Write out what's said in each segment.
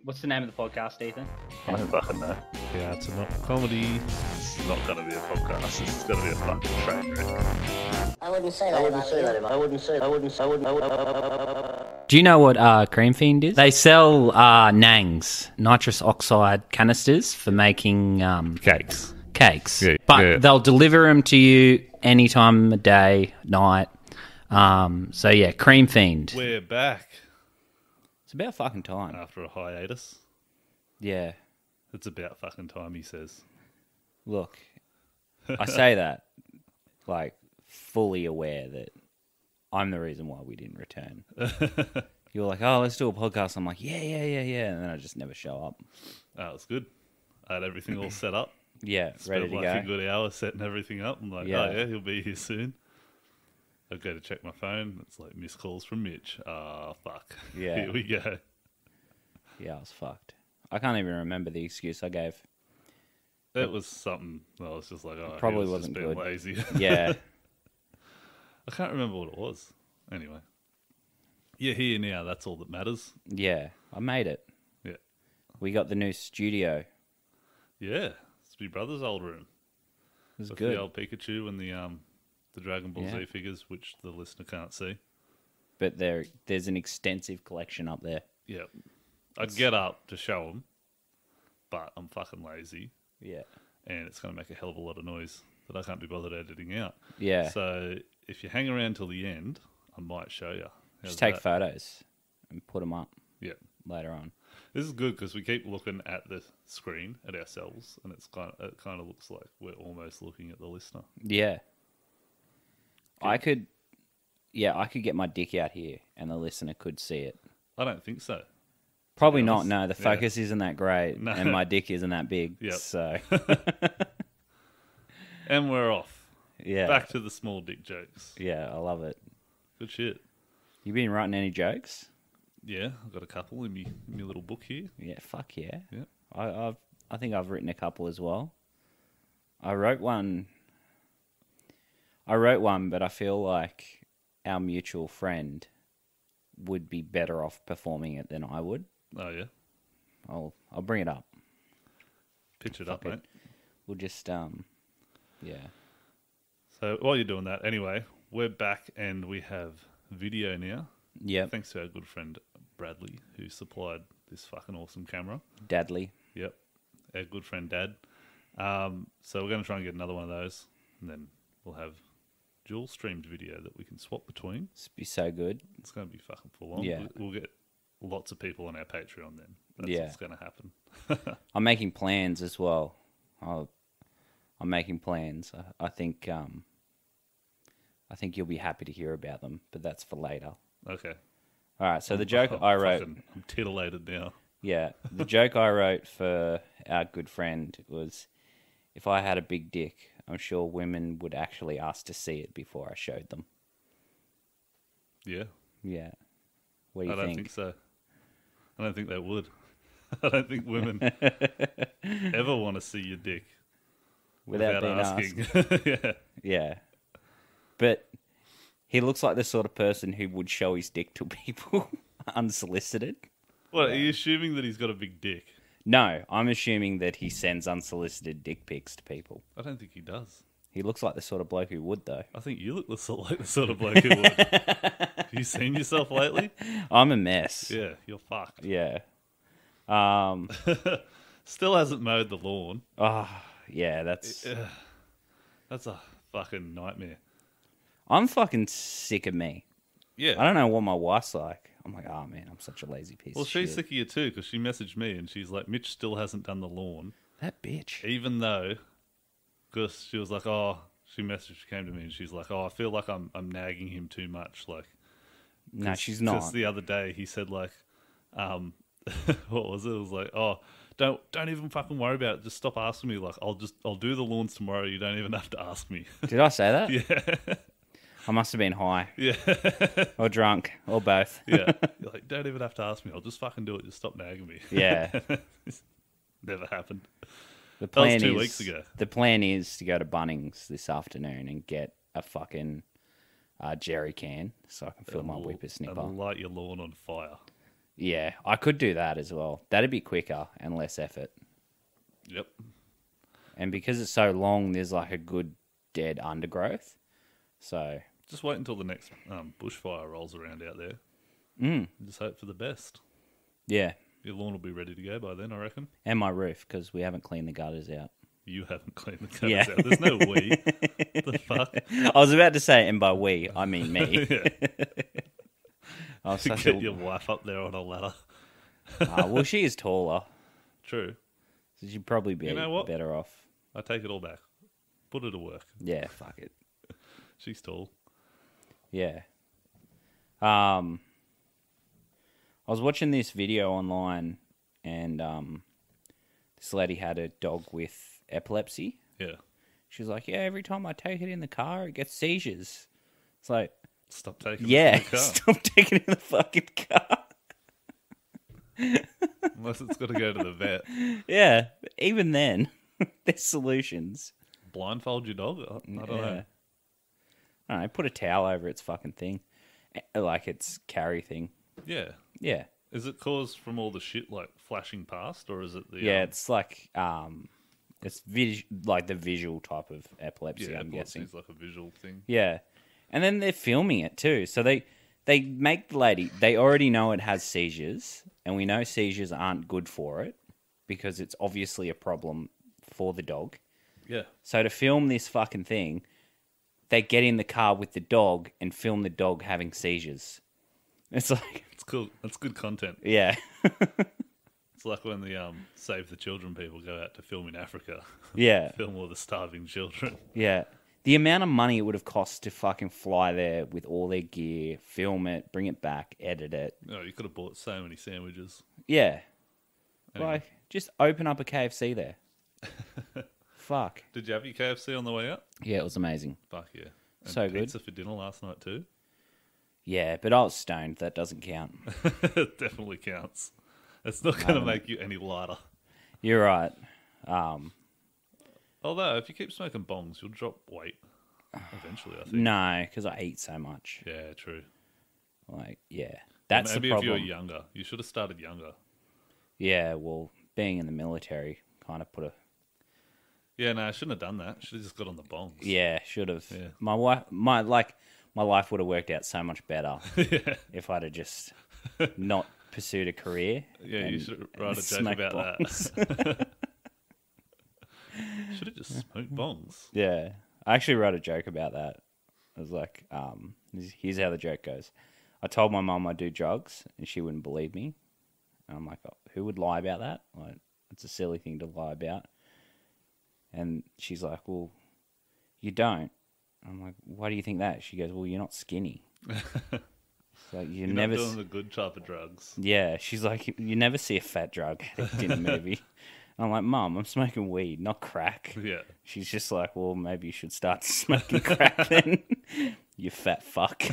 What's the name of the podcast, Ethan? I don't fucking know. Yeah, it's not comedy. It's not going to be a podcast. It's going to be a fucking train wreck. I wouldn't say that. I wouldn't. Do you know what Cream Fiend is? They sell nangs, nitrous oxide canisters for making Cakes. Yeah, but yeah. they'll deliver them to you any time of day, night. So yeah, Cream Fiend. We're back It's about fucking time. after a hiatus. Yeah. It's about fucking time, he says. Look, I say that like fully aware that I'm the reason why we didn't return. You're like, oh, let's do a podcast. I'm like, yeah. And then I just never show up. Oh, it's good. I had everything all set up. Yeah, ready Spent to like go. a good hour setting everything up. I'm like, Yeah. oh yeah, he'll be here soon. I go to check my phone. It's like missed calls from Mitch. Ah, fuck. Yeah. Here we go. Yeah, I was fucked. I can't even remember the excuse I gave. It was something. I was just like, oh, Probably he was wasn't just being good. lazy. Yeah. I can't remember what it was. Anyway. You're here now. That's all that matters. Yeah, I made it. Yeah. We got the new studio. Yeah. It's my brother's old room. It was With good. the old Pikachu and the Dragon Ball Yeah. Z figures, which the listener can't see. But there's an extensive collection up there. Yeah. I'd get up to show them, but I'm fucking lazy, Yeah. and it's going to make a hell of a lot of noise that I can't be bothered editing out. Yeah. So if you hang around till the end, I might show you. How's Just take that? photos and put them up Yeah. later on. This is good because we keep looking at the screen at ourselves, and it kind of looks like we're almost looking at the listener. Yeah. I could get my dick out here and the listener could see it. I don't think so. Probably be not. honest. No, the Yeah. focus isn't that great, No. and my dick isn't that big. Yep. So And we're off. yeah, Back to the small dick jokes. yeah, I love it. Good shit. You been writing any jokes? Yeah, I've got a couple in me little book here. Yeah, fuck yeah. Yeah. I think I've written a couple as well. I wrote one, but I feel like our mutual friend would be better off performing it than I would. Oh yeah, I'll bring it up. pitch it up, Fuck it. mate. We'll just yeah. So while you're doing that, anyway, we're back and we have video now. Yep. Thanks to our good friend Bradley, who supplied this fucking awesome camera. Dadley. Yep, our good friend Dad. So we're going to try and get another one of those, and then we'll have dual streamed video that we can swap between. This would be so good. It's going to be fucking full on. Yeah. We'll get lots of people on our Patreon then. That's Yeah. what's going to happen. I'm making plans as well. I'm making plans. I think you'll be happy to hear about them, but that's for later. Okay. All right. So the joke I wrote, I'm titillated now. yeah, the joke I wrote for our good friend was, if I had a big dick, I'm sure women would actually ask to see it before I showed them. Yeah. Yeah. What do you I don't think? think so. I don't think they would. I don't think women ever want to see your dick Without being asking. Yeah. Yeah. But he looks like the sort of person who would show his dick to people unsolicited. What, are you assuming that he's got a big dick? No, I'm assuming that he sends unsolicited dick pics to people. I don't think he does. He looks like the sort of bloke who would, though. I think you look like the sort of bloke who would. Have you seen yourself lately? I'm a mess. Yeah, you're fucked. Yeah. Still hasn't mowed the lawn. Oh, yeah, that's... That's a fucking nightmare. I'm fucking sick of me. Yeah. I don't know what my wife's like. I'm like, oh, man, I'm such a lazy piece Well, of she's shit. sick of you too, because she messaged me and she's like, Mitch still hasn't done the lawn. That bitch. Even though, because she was like, she came to me and she's like, I feel like I'm nagging him too much. Like, No, she's not. Because the other day he said like, what was it? It was like, don't even fucking worry about it. Just stop asking me. Like, I'll do the lawns tomorrow. You don't even have to ask me. Did I say that? Yeah, I must have been high. yeah, Or drunk. Or both. yeah. You're like, don't even have to ask me. I'll just fucking do it. Just stop nagging me. Yeah. Never happened. The That plan was 2 is, weeks ago. The plan is to go to Bunnings this afternoon and get a fucking jerry can so I can fill my And whippersnipper. light your lawn on fire. Yeah, I could do that as well. That'd be quicker and less effort. Yep. And because it's so long, there's like a good dead undergrowth. So, Just wait until the next bushfire rolls around out there. Just hope for the best. yeah. Your lawn will be ready to go by then, I reckon. And my roof, because we haven't cleaned the gutters out. You haven't cleaned the gutters Yeah. out. There's no we. The fuck? I was about to say, and by we, I mean me. Yeah. I was such Get a... your wife up there on a ladder. well, she is taller, True. so she'd probably be You know what? better off. I take it all back. Put her to work. Yeah, fuck it. She's tall. Yeah. I was watching this video online, and this lady had a dog with epilepsy. Yeah. She's like, yeah, every time I take it in the car, it gets seizures. It's like, Stop taking yeah, it in the car. stop taking it in the fucking car. Unless it's got to go to the vet. Yeah, even then, there's solutions. Blindfold your dog? I don't know. I don't know, put a towel over its fucking thing. Like its carry thing. Yeah. Yeah. Is it caused from all the shit like flashing past, or is it the Yeah, it's like it's like the visual type of epilepsy, yeah, I'm guessing. epilepsy's like a visual thing? Yeah. And then they're filming it too. So they make the lady, they already know it has seizures, and we know seizures aren't good for it because it's obviously a problem for the dog. Yeah. So to film this fucking thing, they get in the car with the dog and film the dog having seizures. It's like, It's cool. That's good content. yeah. It's like when the Save the Children people go out to film in Africa. Yeah. Film all the starving children. Yeah. The amount of money it would have cost to fucking fly there with all their gear, film it, bring it back, edit it. Oh, you could have bought so many sandwiches. Yeah. Anyway. Like, just open up a KFC there. Fuck. Did you have your KFC on the way out? Yeah, it was amazing. Fuck yeah. And So good. pizza for dinner last night too? Yeah, but I was stoned. That doesn't count. It definitely counts. It's not going to make you any lighter. You're right. Although, if you keep smoking bongs, you'll drop weight eventually, I think. No, because I eat so much. Yeah, true. Like, yeah. That's Maybe the if problem. you were younger. You should have started younger. Yeah, well, being in the military kind of put a... Yeah, no, I shouldn't have done that. Should have just got on the bongs. Yeah, should have. Yeah. My life would have worked out so much better Yeah. if I'd have just not pursued a career. Yeah, you and- should write a joke smoke about bongs. that. Should have just smoked bongs. Yeah, I actually wrote a joke about that. I was like, here's how the joke goes. I told my mum I do drugs, and she wouldn't believe me. And I'm like, oh, who would lie about that? Like, it's a silly thing to lie about. And she's like, well, you don't. I'm like, why do you think that? She goes, well, you're not skinny. So You're never... not doing the good type of drugs. Yeah, she's like, you never see a fat drug addict in a movie. I'm like, Mum, I'm smoking weed, not crack. Yeah. She's just like, well, maybe you should start smoking crack then, you fat fuck.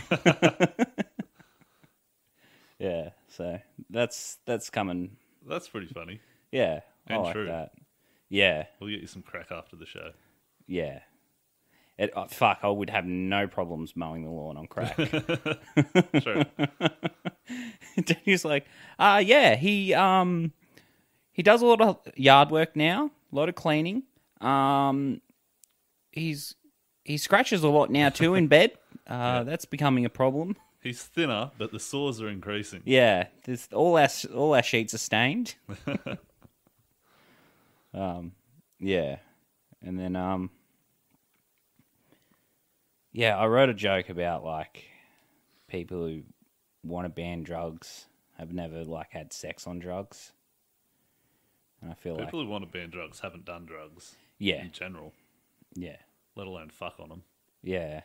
Yeah, so that's coming. That's pretty funny. Yeah, I And like true. that. Yeah, We'll get you some crack after the show. yeah. Fuck, I would have no problems mowing the lawn on crack. Sure. He's like, yeah, he does a lot of yard work now, a lot of cleaning. He scratches a lot now too in bed. That's becoming a problem. He's thinner, but the sores are increasing. Yeah, all our sheets are stained. Yeah, and then yeah, I wrote a joke about like people who want to ban drugs have never like had sex on drugs, and I feel People like who want to ban drugs haven't done drugs yeah, in general, yeah, let alone fuck on them. yeah.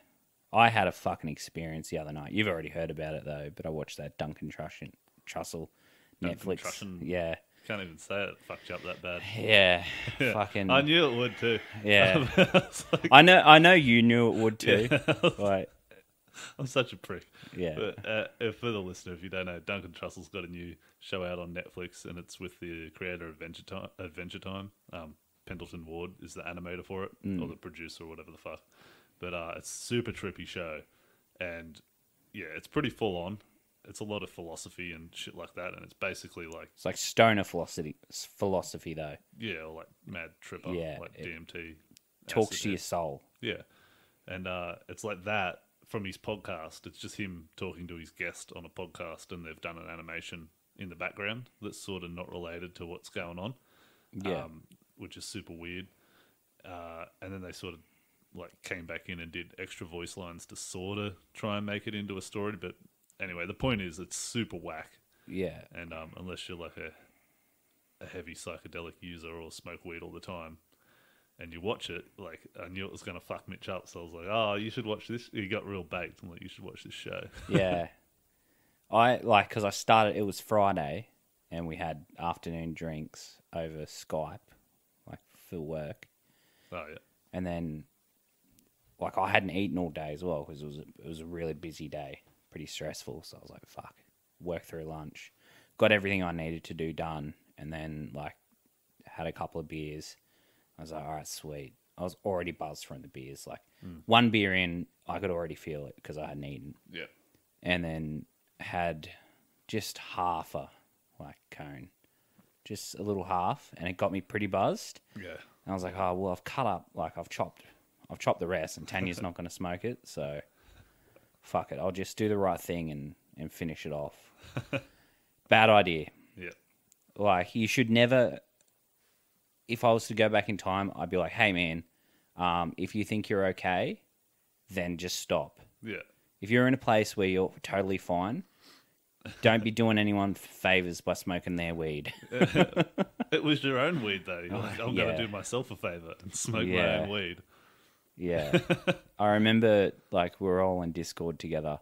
I had a fucking experience the other night. You've already heard about it though, but I watched that Duncan Trussell Netflix. Trushin- Yeah, Can't even say it. Fucked you up that bad. yeah, Yeah. fucking. I knew it would too. Yeah. I was like, I know you knew it would too. Like, I'm such a prick. yeah, But for the listener, if you don't know, Duncan Trussell's got a new show out on Netflix, and it's with the creator of Adventure Time. Pendleton Ward is the animator for it, or the producer, or whatever the fuck. But it's a super trippy show, and yeah, it's pretty full on. it's a lot of philosophy and shit like that, and it's basically like It's like stoner philosophy though. yeah, or like mad tripper, Yeah, like DMT. Talks acid to your head. soul. Yeah, and it's like that from his podcast. It's just him talking to his guest on a podcast, and they've done an animation in the background that's sort of not related to what's going on, Yeah. which is super weird. And then they sort of like came back in and did extra voice lines to sort of try and make it into a story. But anyway, the point is it's super whack. Yeah. And unless you're like a heavy psychedelic user or smoke weed all the time, and you watch it, like I knew it was going to fuck Mitch up, so I was like, "Oh, you should watch this." He got real baked. I'm like, "You should watch this show." Yeah. Because I started, it was Friday, and we had afternoon drinks over Skype, like for work. Oh yeah, And then, like, I hadn't eaten all day as well because it was a really busy day, pretty stressful. So I was like, fuck, work through lunch, got everything I needed to do done, and then, like, had a couple of beers. I was like, all right, sweet. I was already buzzed from the beers. Like, one beer in, I could already feel it because I hadn't eaten. yeah. And then had just half a, like, cone. Just a little half, and it got me pretty buzzed. Yeah. And I was like, oh, well, I've cut up, like, I've chopped the rest, and Tanya's not going to smoke it, so fuck it. I'll just do the right thing and finish it off. Bad idea. Yeah. Like, you should never, if I was to go back in time, I'd be like, hey, man, if you think you're okay, then just stop. Yeah. If you're in a place where you're totally fine, don't be doing anyone favors by smoking their weed. It was your own weed, though. You're like, I'm going yeah. to do myself a favor and smoke my Yeah. own weed. Yeah. I remember, like, we were all in Discord together,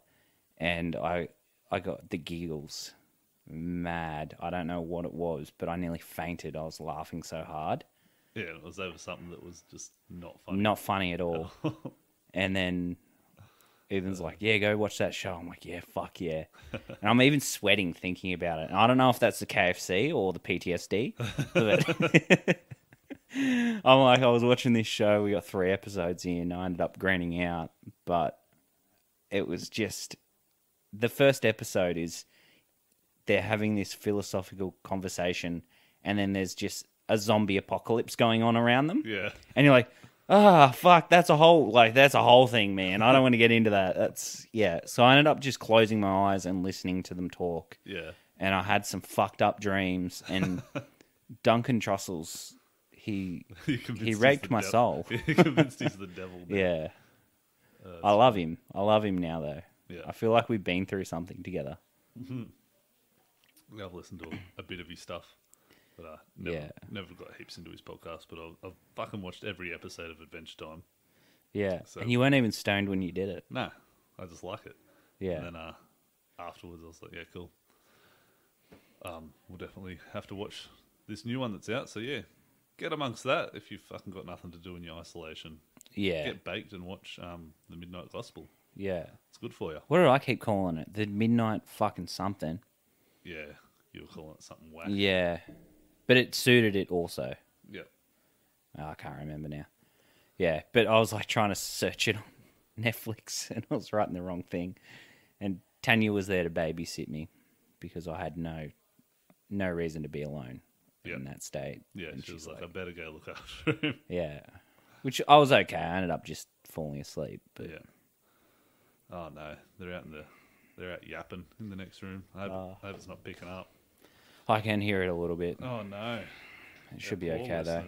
and I got the giggles mad. I don't know what it was, but I nearly fainted. I was laughing so hard. Yeah, it was over something that was just not funny. Not funny at all. And then Ethan's like, yeah, go watch that show. I'm like, yeah, fuck yeah. And I'm even sweating thinking about it. And I don't know if that's the KFC or the PTSD. But I'm like, I was watching this show. We got 3 episodes in. I ended up grinding out. But it was just... The first episode is they're having this philosophical conversation, and then there's just a zombie apocalypse going on around them. Yeah. And you're like, fuck, that's a whole thing, man. I don't want to get into that. Yeah. So I ended up just closing my eyes and listening to them talk. Yeah. And I had some fucked up dreams. And Duncan Trussell's, he raped my soul. He convinced he's the devil. Man. Yeah. I love him. I love him now, though. Yeah. I feel like we've been through something together. I've listened to a bit of his stuff. But never got heaps into his podcast, but I've fucking watched every episode of Adventure Time. Yeah. So- And you weren't even stoned when you did it. Nah, I just like it. Yeah. And then afterwards, I was like, yeah, cool. We'll definitely have to watch this new one that's out. So yeah, get amongst that if you've fucking got nothing to do in your isolation. Yeah. Get baked and watch the Midnight Gospel. Yeah. It's good for you. What do I keep calling it? The midnight fucking something. Yeah, you were calling it something whack. Yeah. But it suited it also. Yeah. Oh, I can't remember now. Yeah, but I was like trying to search it on Netflix, and I was writing the wrong thing. And Tanya was there to babysit me because I had no reason to be alone in that state. Yeah, and she was like, I better go look after him. yeah, which I was okay. I ended up just falling asleep. But Yeah. Oh no, they're out yapping in the next room. I hope it's not picking up. I can hear it a little bit. Oh no, It should be okay though.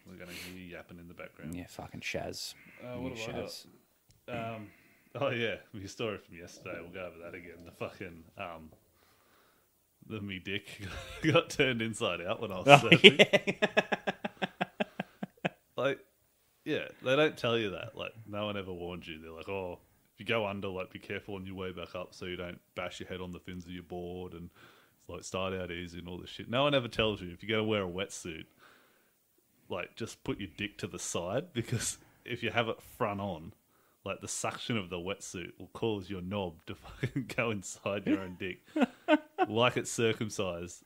We're gonna hear you yapping in the background. Yeah, fucking Shaz. What have I got? Oh yeah, your story from yesterday. We'll go over that again. The fucking me dick got turned inside out when I was surfing. Like, yeah, they don't tell you that. Like, no one ever warned you. They're like, oh, if you go under, like, be careful on your way back up so you don't bash your head on the fins of your board, and it's like start out easy and all this shit. No one ever tells you if you're gonna wear a wetsuit, like, just put your dick to the side, because if you have it front on, like, the suction of the wetsuit will cause your knob to fucking go inside your own dick, like it's circumcised.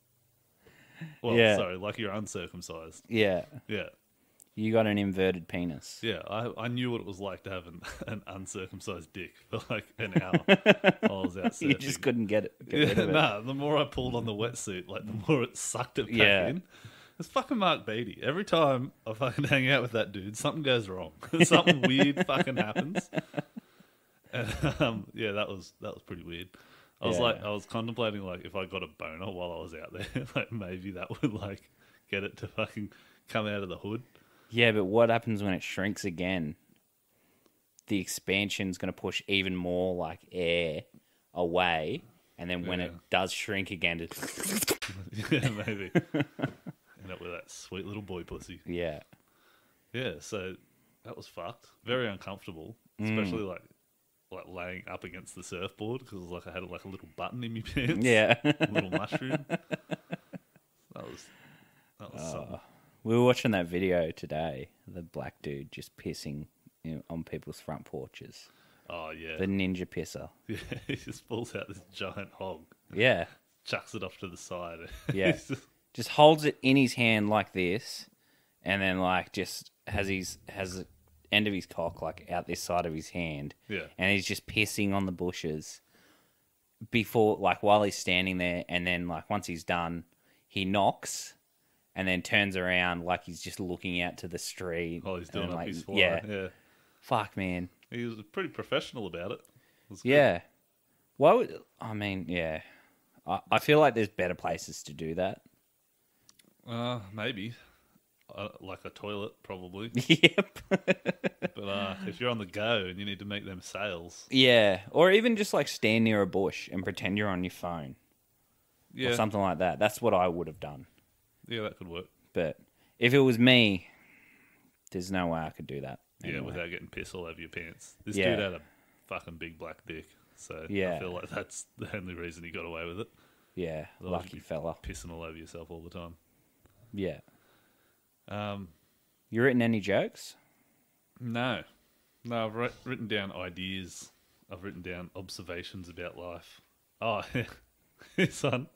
Well, Yeah. sorry, like you're uncircumcised. Yeah. Yeah. You got an inverted penis. Yeah, I knew what it was like to have an uncircumcised dick for like an hour while I was out surfing. You just couldn't get rid of it. Nah, the more I pulled on the wetsuit, like the more it sucked it back in. It's fucking Mark Beatty. Every time I fucking hang out with that dude, something goes wrong. Something weird fucking happens. And, yeah, that was pretty weird. I was contemplating like if I got a boner while I was out there, like maybe that would like get it to fucking come out of the hood. Yeah, but what happens when it shrinks again? The expansion's going to push even more like air away, and then when it does shrink again, yeah, maybe end up with that sweet little boy pussy. Yeah. So that was fucked. Very uncomfortable, especially like laying up against the surfboard because like I had like a little button in my pants. Yeah, a little mushroom. That was something. We were watching that video today. The black dude just pissing on people's front porches. Oh yeah, the ninja pisser. Yeah, he just pulls out this giant hog. Yeah, chucks it off to the side. Yeah, just holds it in his hand like this, and then like just has the end of his cock like out this side of his hand. Yeah, and he's just pissing on the bushes before, like while he's standing there, and then like once he's done, he knocks. And then turns around like he's just looking out to the street. Oh, he's doing up like, his fly. Yeah. Fuck, man. He was pretty professional about it. Yeah. Why would... I mean, yeah. I feel like there's better places to do that. Maybe. Like a toilet, probably. Yep. But if you're on the go and you need to make them sales... Yeah. Or even just like stand near a bush and pretend you're on your phone. Yeah. Or something like that. That's what I would have done. Yeah, that could work. But if it was me, there's no way I could do that. Anyway. Yeah, without getting piss all over your pants. This dude had a fucking big black dick, so I feel like that's the only reason he got away with it. Yeah, lucky fella. Pissing all over yourself all the time. Yeah. You written any jokes? No. No, I've written down ideas. I've written down observations about life. Oh, this one.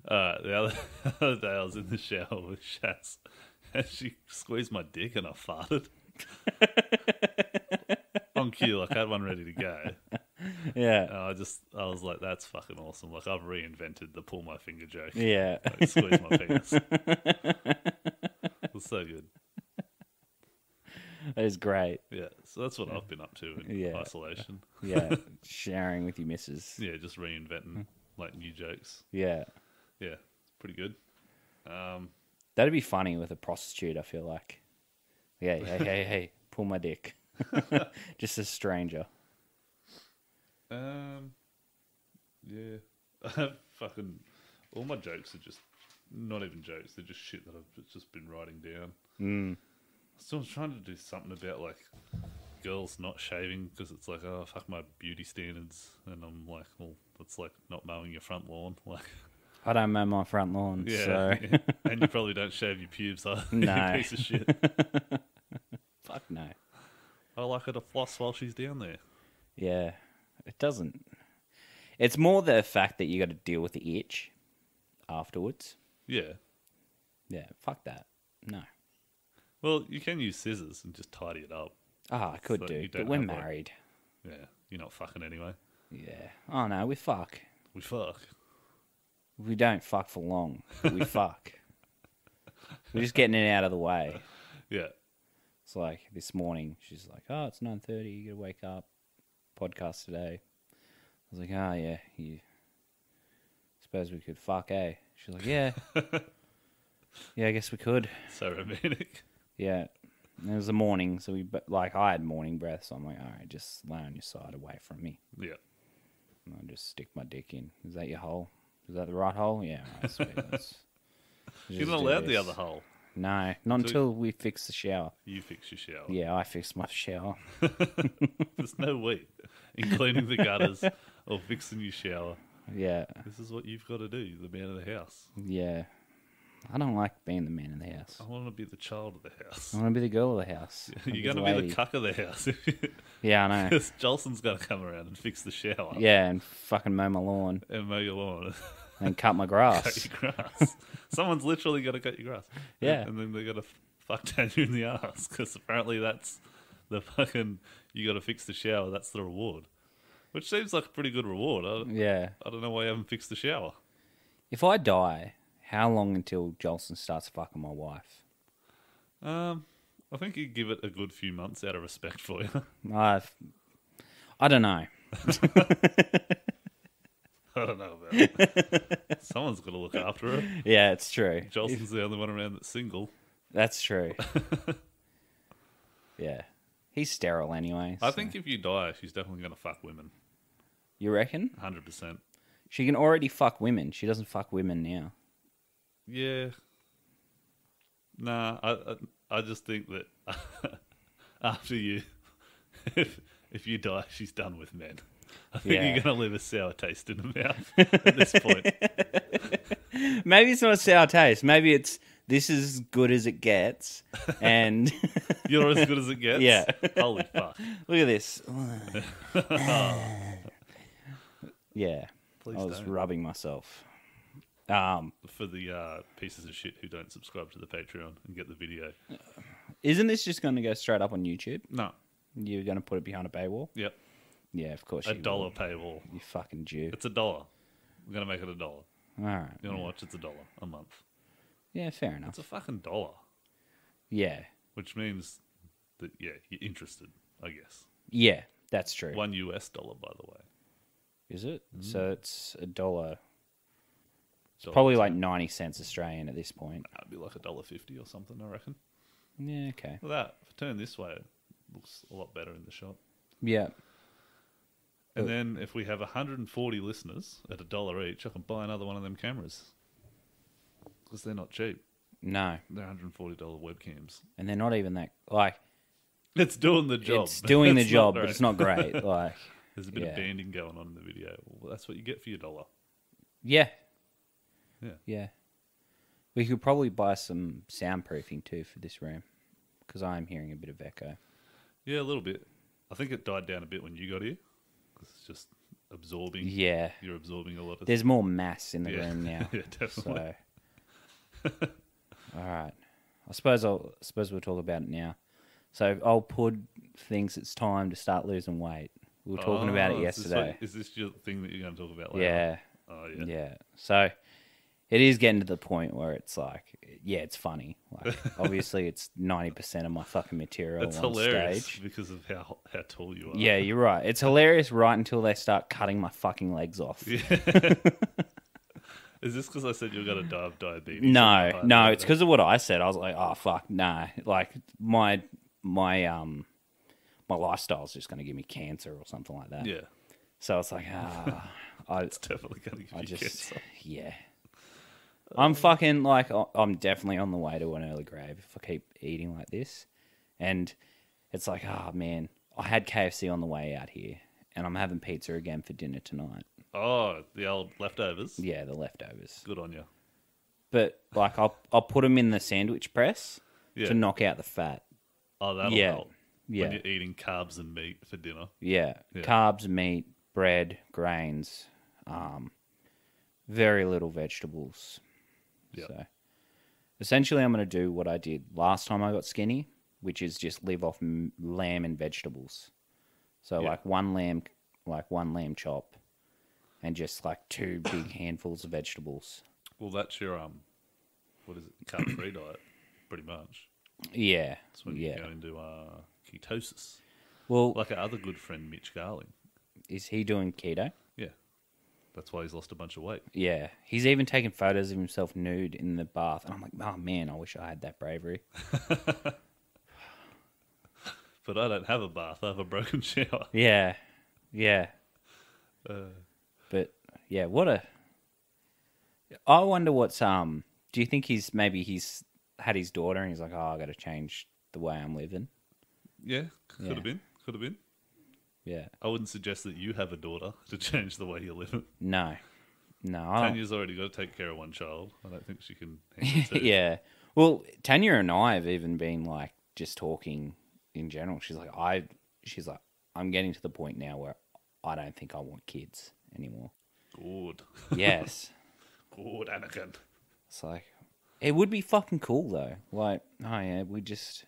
The other day I was in the shower with Shaz and she squeezed my dick and I farted. On cue, like I had one ready to go. Yeah. And I was like, that's fucking awesome. Like I've reinvented the pull my finger joke. Yeah. Like, squeeze my penis. It was so good. That is great. Yeah. So that's what I've been up to in isolation. Yeah. Sharing with your missus. Yeah, just reinventing like new jokes. Yeah. Yeah. It's pretty good. That'd be funny with a prostitute, I feel like. Yeah, hey, pull my dick. Just a stranger. Yeah. Fucking all my jokes are just not even jokes, they're just shit that I've just been writing down. So I was trying to do something about like girls not shaving because it's like, oh fuck my beauty standards, and I'm like, well, that's like not mowing your front lawn. Like I don't mow my front lawn, so and you probably don't shave your pubes either. No. You piece of shit. Fuck no. I like her to floss while she's down there. Yeah, it doesn't. It's more the fact that you got to deal with the itch afterwards. Yeah. Yeah, fuck that. No. Well, you can use scissors and just tidy it up. Oh, I could do, but we're married. Yeah, you're not fucking anyway. Yeah. Oh, no, we fuck. We fuck. We don't fuck for long, but we fuck. We're just getting it out of the way. Yeah. It's like this morning, she's like, oh, it's 9:30, you gotta wake up. Podcast today. I was like, oh, yeah, you suppose we could fuck, eh? She's like, yeah. Yeah, I guess we could. So romantic. Yeah. And it was the morning, so I had morning breath, so I'm like, all right, just lay on your side away from me. Yeah. And I'll just stick my dick in. Is that your hole? Is that the right hole? Yeah, all right, sweet. You're not allowed the other hole. No, not until we fix the shower. You fix your shower. Yeah, I fixed my shower. There's no way in cleaning the gutters or fixing your shower. Yeah. This is what you've got to do. You're the man of the house. Yeah. I don't like being the man of the house. I want to be the child of the house. I want to be the girl of the house. You're going to be the cuck of the house. Yeah, I know. Because Jolson's got to come around and fix the shower. Yeah, and fucking mow my lawn. And mow your lawn. And cut my grass. Cut your grass. Someone's literally got to cut your grass. Yeah. And then they got to fuck Tanya in the ass, because apparently that's the fucking, you got to fix the shower, that's the reward. Which seems like a pretty good reward. Yeah. I don't know why you haven't fixed the shower. If I die, how long until Jolson starts fucking my wife? I think you give it a good few months out of respect for you. I don't know. I don't know about it. Someone's got to look after her. Yeah, it's true. Jolson's the only one around that's single. That's true. Yeah. He's sterile anyway. I think if you die, she's definitely going to fuck women. You reckon? 100%. She can already fuck women. She doesn't fuck women now. Yeah. Nah, I just think that after you, if you die, she's done with men. I think you're going to leave a sour taste in the mouth at this point. Maybe it's not a sour taste. Maybe it's this is as good as it gets. And You're as good as it gets? Yeah. Holy fuck. look at this. Yeah. Please I was don't. rubbing myself. For the pieces of shit who don't subscribe to the Patreon and get the video. Isn't this just going to go straight up on YouTube? No. You're going to put it behind a paywall? Yep. Yeah, of course. $1 you will. paywall. You fucking Jew. It's $1. We're going to make it $1. All right. You want to watch? It's $1 a month. Yeah, fair enough. It's a fucking dollar. Yeah. Which means that, yeah, you're interested, I guess. Yeah, that's true. $1 US, by the way. Is it? So it's $1. It's Dollar probably ten. like 90 cents Australian at this point. That'd be like $1.50 or something, I reckon. Yeah, okay. Well, that, if I turn this way, it looks a lot better in the shot. Yeah. And then if we have 140 listeners at $1 each, I can buy another one of them cameras. Because they're not cheap. No. They're $140 webcams. And they're not even that, like, It's doing the job. it's doing the It's job, not but it's not great. Like, There's a bit yeah. of banding going on in the video. Well, that's what you get for your $1. yeah. Yeah. Yeah. We could probably buy some soundproofing too for this room because I'm hearing a bit of echo. Yeah, a little bit. I think it died down a bit when you got here. 'Cause it's just absorbing. Yeah. You're absorbing a lot of There's more mass in the Yeah. room now. Yeah, definitely. So, all right. I suppose we'll talk about it now. So I'll put things. It's time to start losing weight. We were talking about it yesterday. Is this your thing that you're going to talk about later? Yeah. Oh, yeah. Yeah. So it is getting to the point where it's like, yeah, it's funny. Like, obviously, it's 90% of my fucking material It's on hilarious stage. because of how tall you are. Yeah, you're right. It's hilarious right until they start cutting my fucking legs off. Yeah. Is this because I said you're going to die of diabetes? No, it's because of what I said. I was like, oh fuck, nah. Like my lifestyle's just going to give me cancer or something like that. Yeah. So it's like, It's definitely going to give you cancer. yeah. I'm fucking like, I'm definitely on the way to an early grave if I keep eating like this. And it's like, oh man, I had KFC on the way out here and I'm having pizza again for dinner tonight. Oh, the old leftovers. Yeah, the leftovers. Good on you. But like, I'll put them in the sandwich press Yeah. to knock out the fat. Oh, that'll Yeah. help. Yeah. When you're eating carbs and meat for dinner. Yeah. Yeah. Carbs, meat, bread, grains, very little vegetables. Yep. So essentially, I'm going to do what I did last time I got skinny, which is just live off lamb and vegetables. So Yeah. like one lamb chop, and just like 2 big handfuls of vegetables. Well, that's your what is it? Carb-free diet, pretty much. Yeah. That's when Yeah. you go into ketosis. Well, Like our other good friend Mitch Garling. is he doing keto? Yeah. That's why he's lost a bunch of weight. Yeah. He's even taken photos of himself nude in the bath. And I'm like, oh man, I wish I had that bravery. But I don't have a bath. I have a broken shower. Yeah. Yeah. But yeah, I wonder what's, do you think he's had his daughter and he's like, oh, I got to change the way I'm living? Yeah, could Yeah. have been. Could have been. Yeah. I wouldn't suggest that you have a daughter to change the way you're living. No. No. I don't. Tanya's already got to take care of one child. I don't think she can handle two. Yeah. Well, Tanya and I have even been like just talking in general. She's like, I'm getting to the point now where I don't think I want kids anymore. Good. Yes. Good, Anakin. It's like, It would be fucking cool though. Like, oh yeah, we just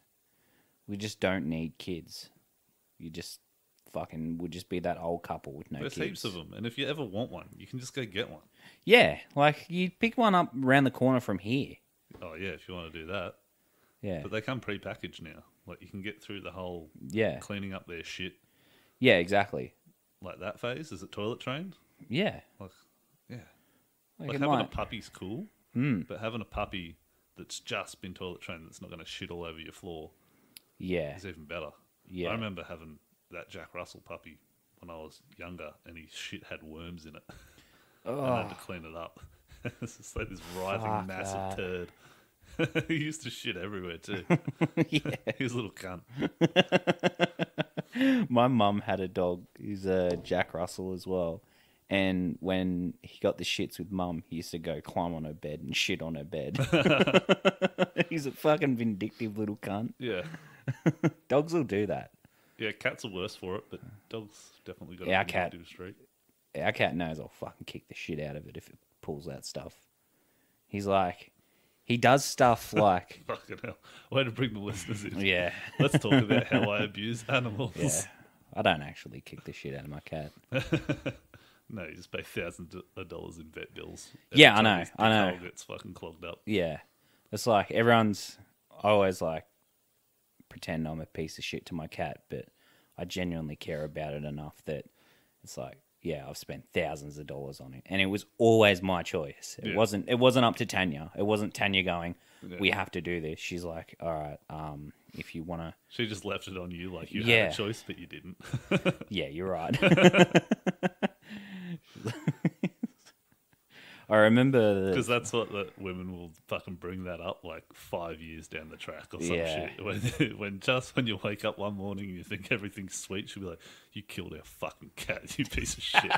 don't need kids. You just fucking would just be that old couple with no There's kids. heaps of them, and if you ever want one, you can just go get one. Yeah, like you pick one up around the corner from here. Oh yeah, if you want to do that. Yeah, But they come pre-packaged now. Like you can get through the whole cleaning up their shit. Yeah, exactly. Like that phase, is it toilet trained? Yeah, Like, yeah. like, Like it having a might. puppy's cool, but having a puppy that's just been toilet trained that's not going to shit all over your floor Yeah, is even better. yeah. I remember having that Jack Russell puppy when I was younger, and his shit had worms in it. And I had to clean it up. It's just like this writhing, Fuck massive turd. He used to shit everywhere too. Yeah. He was a little cunt. My mum had a dog. He's a Jack Russell as well. And when he got the shits with mum, he used to go climb on her bed and shit on her bed. He's a fucking vindictive little cunt. Yeah. Dogs will do that. Yeah, cats are worse for it, but dogs definitely got Yeah, a cat. vindictive streak. Our cat knows I'll fucking kick the shit out of it if it pulls that stuff. He's like, he does stuff like, Fucking hell. Way to bring the listeners in. yeah, Let's talk about how I abuse animals. yeah. I don't actually kick the shit out of my cat. No, you just pay thousands of dollars in vet bills. Yeah, I time know, his I know. dick hole gets fucking clogged up. Yeah. It's like everyone's always like pretend I'm a piece of shit to my cat, but I genuinely care about it enough that it's like, yeah, I've spent thousands of dollars on it. And it was always my choice. It Yeah. wasn't up to Tanya. It wasn't Tanya going, Yeah. we have to do this. She's like, all right, if you wanna She just left it on you like you Yeah. had a choice, but you didn't. yeah, you're right. I remember Because that's what the women will fucking bring that up like 5 years down the track or some Yeah. shit. When you wake up one morning and you think everything's sweet, she'll be like, "You killed our fucking cat, you piece of shit."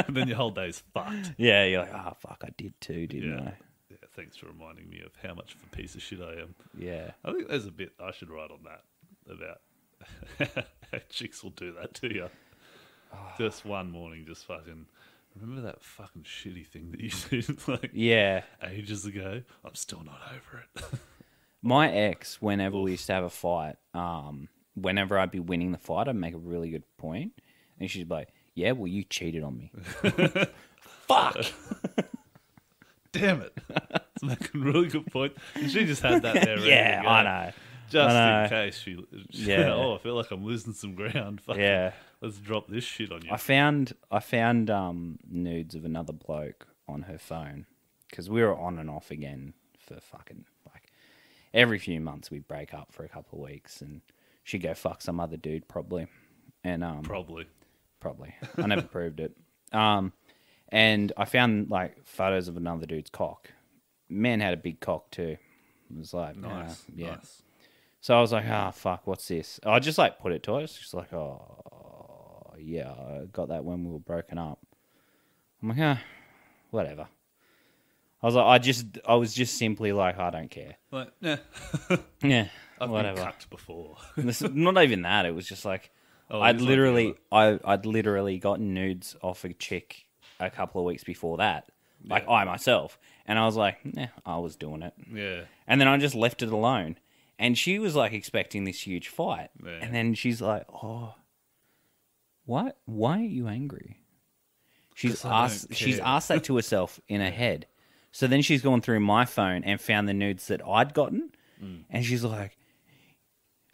And then your whole day's fucked. Yeah, you're like, oh fuck, I did too, didn't Yeah. I? Yeah, thanks for reminding me of how much of a piece of shit I am. Yeah. I think there's a bit I should write on that about how chicks will do that to you. Just one morning, just fucking remember that fucking shitty thing that you did like Yeah. ages ago? I'm still not over it. My ex, whenever we used to have a fight, whenever I'd be winning the fight, I'd make a really good point, and she'd be like, "Yeah, well, you cheated on me." Fuck. Damn it! It's making a really good point. And she just had that there. ready Yeah, to go, I know. Just I know. in case she Yeah. oh, I feel like I'm losing some ground. Fuck, Yeah. let's drop this shit on you. I found nudes of another bloke on her phone because we were on and off again for fucking like every few months we'd break up for a couple of weeks and she'd go fuck some other dude probably, and Probably. I never proved it. And I found like photos of another dude's cock. Man had a big cock too. It was like Nice. yeah. Nice. So I was like, fuck, what's this? I just like put it to her. It's just like, oh, yeah, I got that when we were broken up. I'm like, whatever. I was just simply like, I don't care. Like, yeah. Yeah, I've whatever. been cucked before. Not even that. It was just like, Oh, I'd it is like I'd literally gotten nudes off a chick a couple of weeks before that. Like Yeah. I myself. And I was like, I was doing it. Yeah. And then I just left it alone. And she was like expecting this huge fight. Yeah. And then she's like, oh, what? Why are you angry? She's 'Cause I asked don't she's care. asked that to herself in her head. So then she's gone through my phone and found the nudes that I'd gotten. And she's like,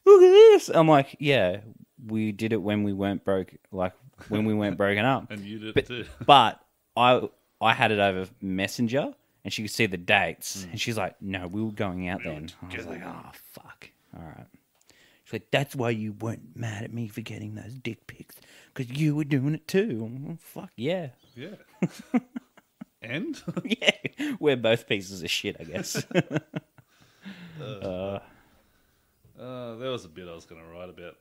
look at this. I'm like, yeah, we did it when we weren't broken up. And you did But, too. but I had it over Messenger, and she could see the dates, and she's like, "No, we were going out then." I was like, "Oh fuck, all right." She's like, "That's why you weren't mad at me for getting those dick pics, because you were doing it too." I'm like, fuck yeah, Yeah. And? yeah. We're both pieces of shit, I guess. There was a bit I was going to write about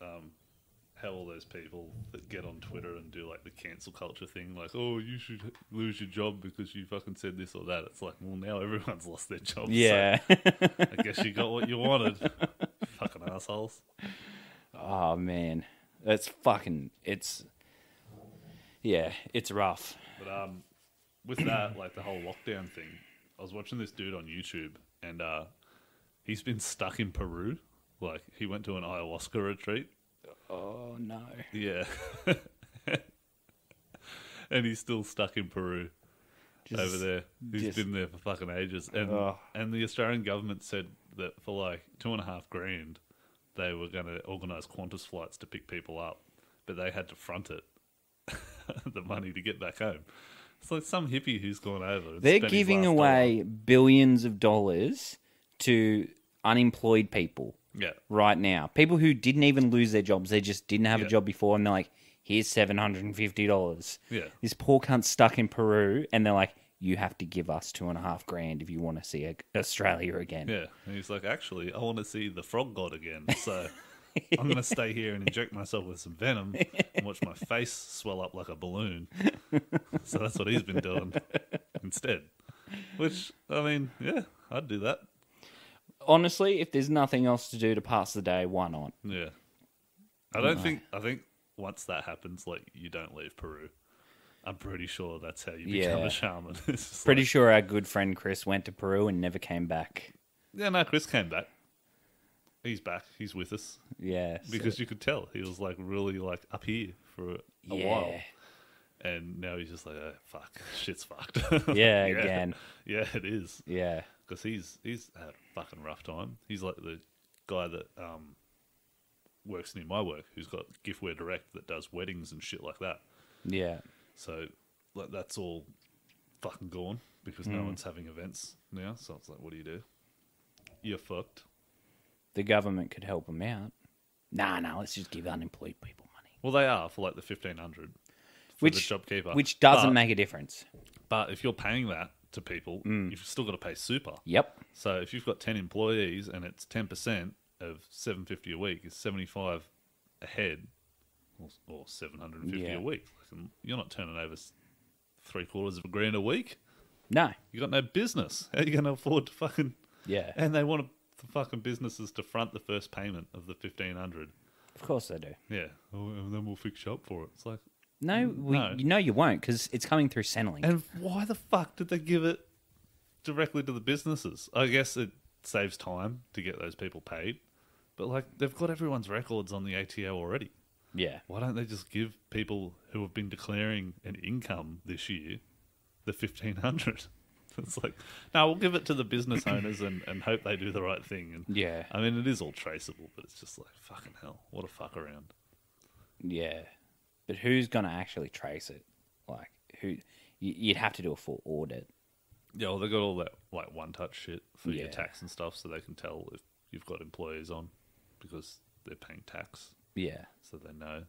how all those people that get on Twitter and do like the cancel culture thing, like, oh, you should lose your job because you fucking said this or that. It's like, well, now everyone's lost their job. Yeah. So I guess you got what you wanted. Fucking assholes. Oh man, it's rough. But with that, like the whole lockdown thing, I was watching this dude on YouTube, and he's been stuck in Peru. Like, he went to an ayahuasca retreat. Oh, no. Yeah. And he's still stuck in Peru over there. He's been there for fucking ages. And the Australian government said that for like $2,500, they were going to organise Qantas flights to pick people up, but they had to front it, the money to get back home. It's like some hippie who's gone over. They're giving away billions of dollars to unemployed people right now. People who didn't even lose their jobs. They just didn't have a job before, and they're like, here's $750. Yeah. This poor cunt's stuck in Peru, and they're like, you have to give us $2,500 if you want to see Australia again. Yeah. And he's like, actually, I want to see the frog god again. So I'm going to stay here and inject myself with some venom and watch my face swell up like a balloon. So that's what he's been doing instead. Which, I mean, yeah, I'd do that. Honestly, if there's nothing else to do to pass the day, why not? Yeah. I think once that happens, like, you don't leave Peru. I'm pretty sure that's how you become a shaman. Pretty sure our good friend Chris went to Peru and never came back. Yeah, no, Chris came back. He's back. He's with us. Yeah. Because you could tell he was like really like up here for a while. And now he's just like, oh, fuck, shit's fucked. Yeah, again. Yeah, it is. Yeah. Because he's had a fucking rough time. He's like the guy that works near my work, who's got Giftware Direct that does weddings and shit like that. Yeah. So like, that's all fucking gone because no one's having events now. So it's like, what do you do? You're fucked. The government could help them out. Nah, let's just give unemployed people money. Well, they are for like the $1,500 for the JobKeeper. Which doesn't make a difference. But if you're paying that to people, you've still got to pay super. Yep. So if you've got 10 employees and it's 10% of $750 a week, is $75 a head or $750 a week. You're not turning over $750 a week. No. You got no business. How are you going to afford to fucking... Yeah. And they want the fucking businesses to front the first payment of the $1,500. Of course they do. Yeah. And then we'll fix you up for it. It's like... No, you won't, because it's coming through Centrelink. And why the fuck did they give it directly to the businesses? I guess it saves time to get those people paid. But, like, they've got everyone's records on the ATO already. Yeah. Why don't they just give people who have been declaring an income this year the $1,500? It's like, no, we'll give it to the business owners and hope they do the right thing. And yeah. I mean, it is all traceable, but it's just like, fucking hell, what a fuck around. Yeah. But who's going to actually trace it? Like, who? You'd have to do a full audit. Yeah, well, they got all that, like, one-touch shit for your tax and stuff, so they can tell if you've got employees on because they're paying tax. Yeah. So they know.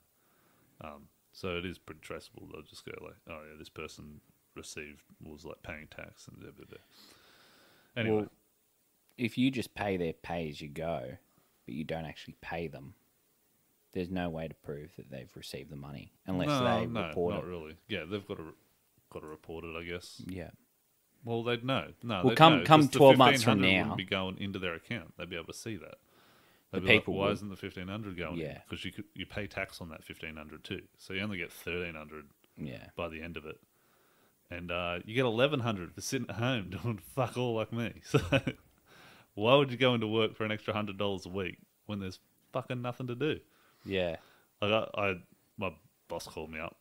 So it is pretty traceable. They'll just go like, oh, yeah, this person was like paying tax and blah, blah, blah. Anyway. Well, if you just pay their pay as you go, but you don't actually pay them, there's no way to prove that they've received the money unless they report it. Not really. Yeah, they've got to report it, I guess. Yeah. Well, they'd know. No, well, they'd come know, 12 months from now, wouldn't be going into their account. They'd be able to see that. The They'd be people like, why isn't the $1,500 going? Yeah. Because you pay tax on that $1,500 too, so you only get $1,300. Yeah. By the end of it, and you get $1,100 for sitting at home doing fuck all like me. So why would you go into work for an extra $100 a week when there's fucking nothing to do? Yeah. Like my boss called me up,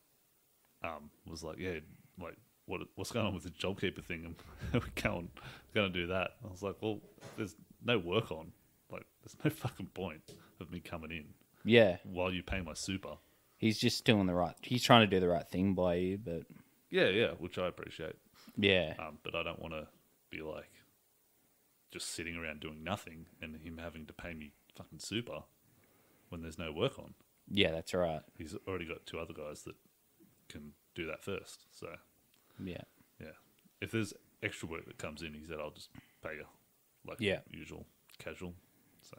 was like, yeah, like what's going on with the JobKeeper thing? And we're going to do that. I was like, well, there's no work on. Like, there's no fucking point of me coming in. Yeah. While you pay my super. He's just doing he's trying to do the right thing by you, but... Yeah, which I appreciate. Yeah. But I don't want to be like just sitting around doing nothing and him having to pay me fucking super when there's no work on. Yeah, that's right. He's already got 2 other guys that can do that first. So, yeah. If there's extra work that comes in, he said, I'll just pay you like usual, casual. So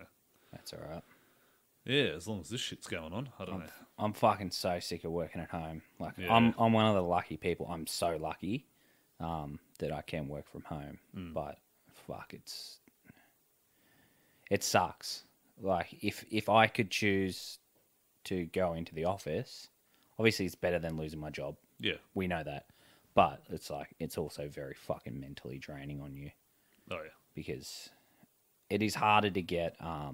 that's all right. Yeah, as long as this shit's going on, I don't know. I'm fucking so sick of working at home. Like, I'm one of the lucky people. I'm so lucky that I can work from home. But fuck, it sucks. Like, if I could choose to go into the office, obviously it's better than losing my job. Yeah, we know that. But it's like it's also very fucking mentally draining on you Oh yeah. because it is harder to get. I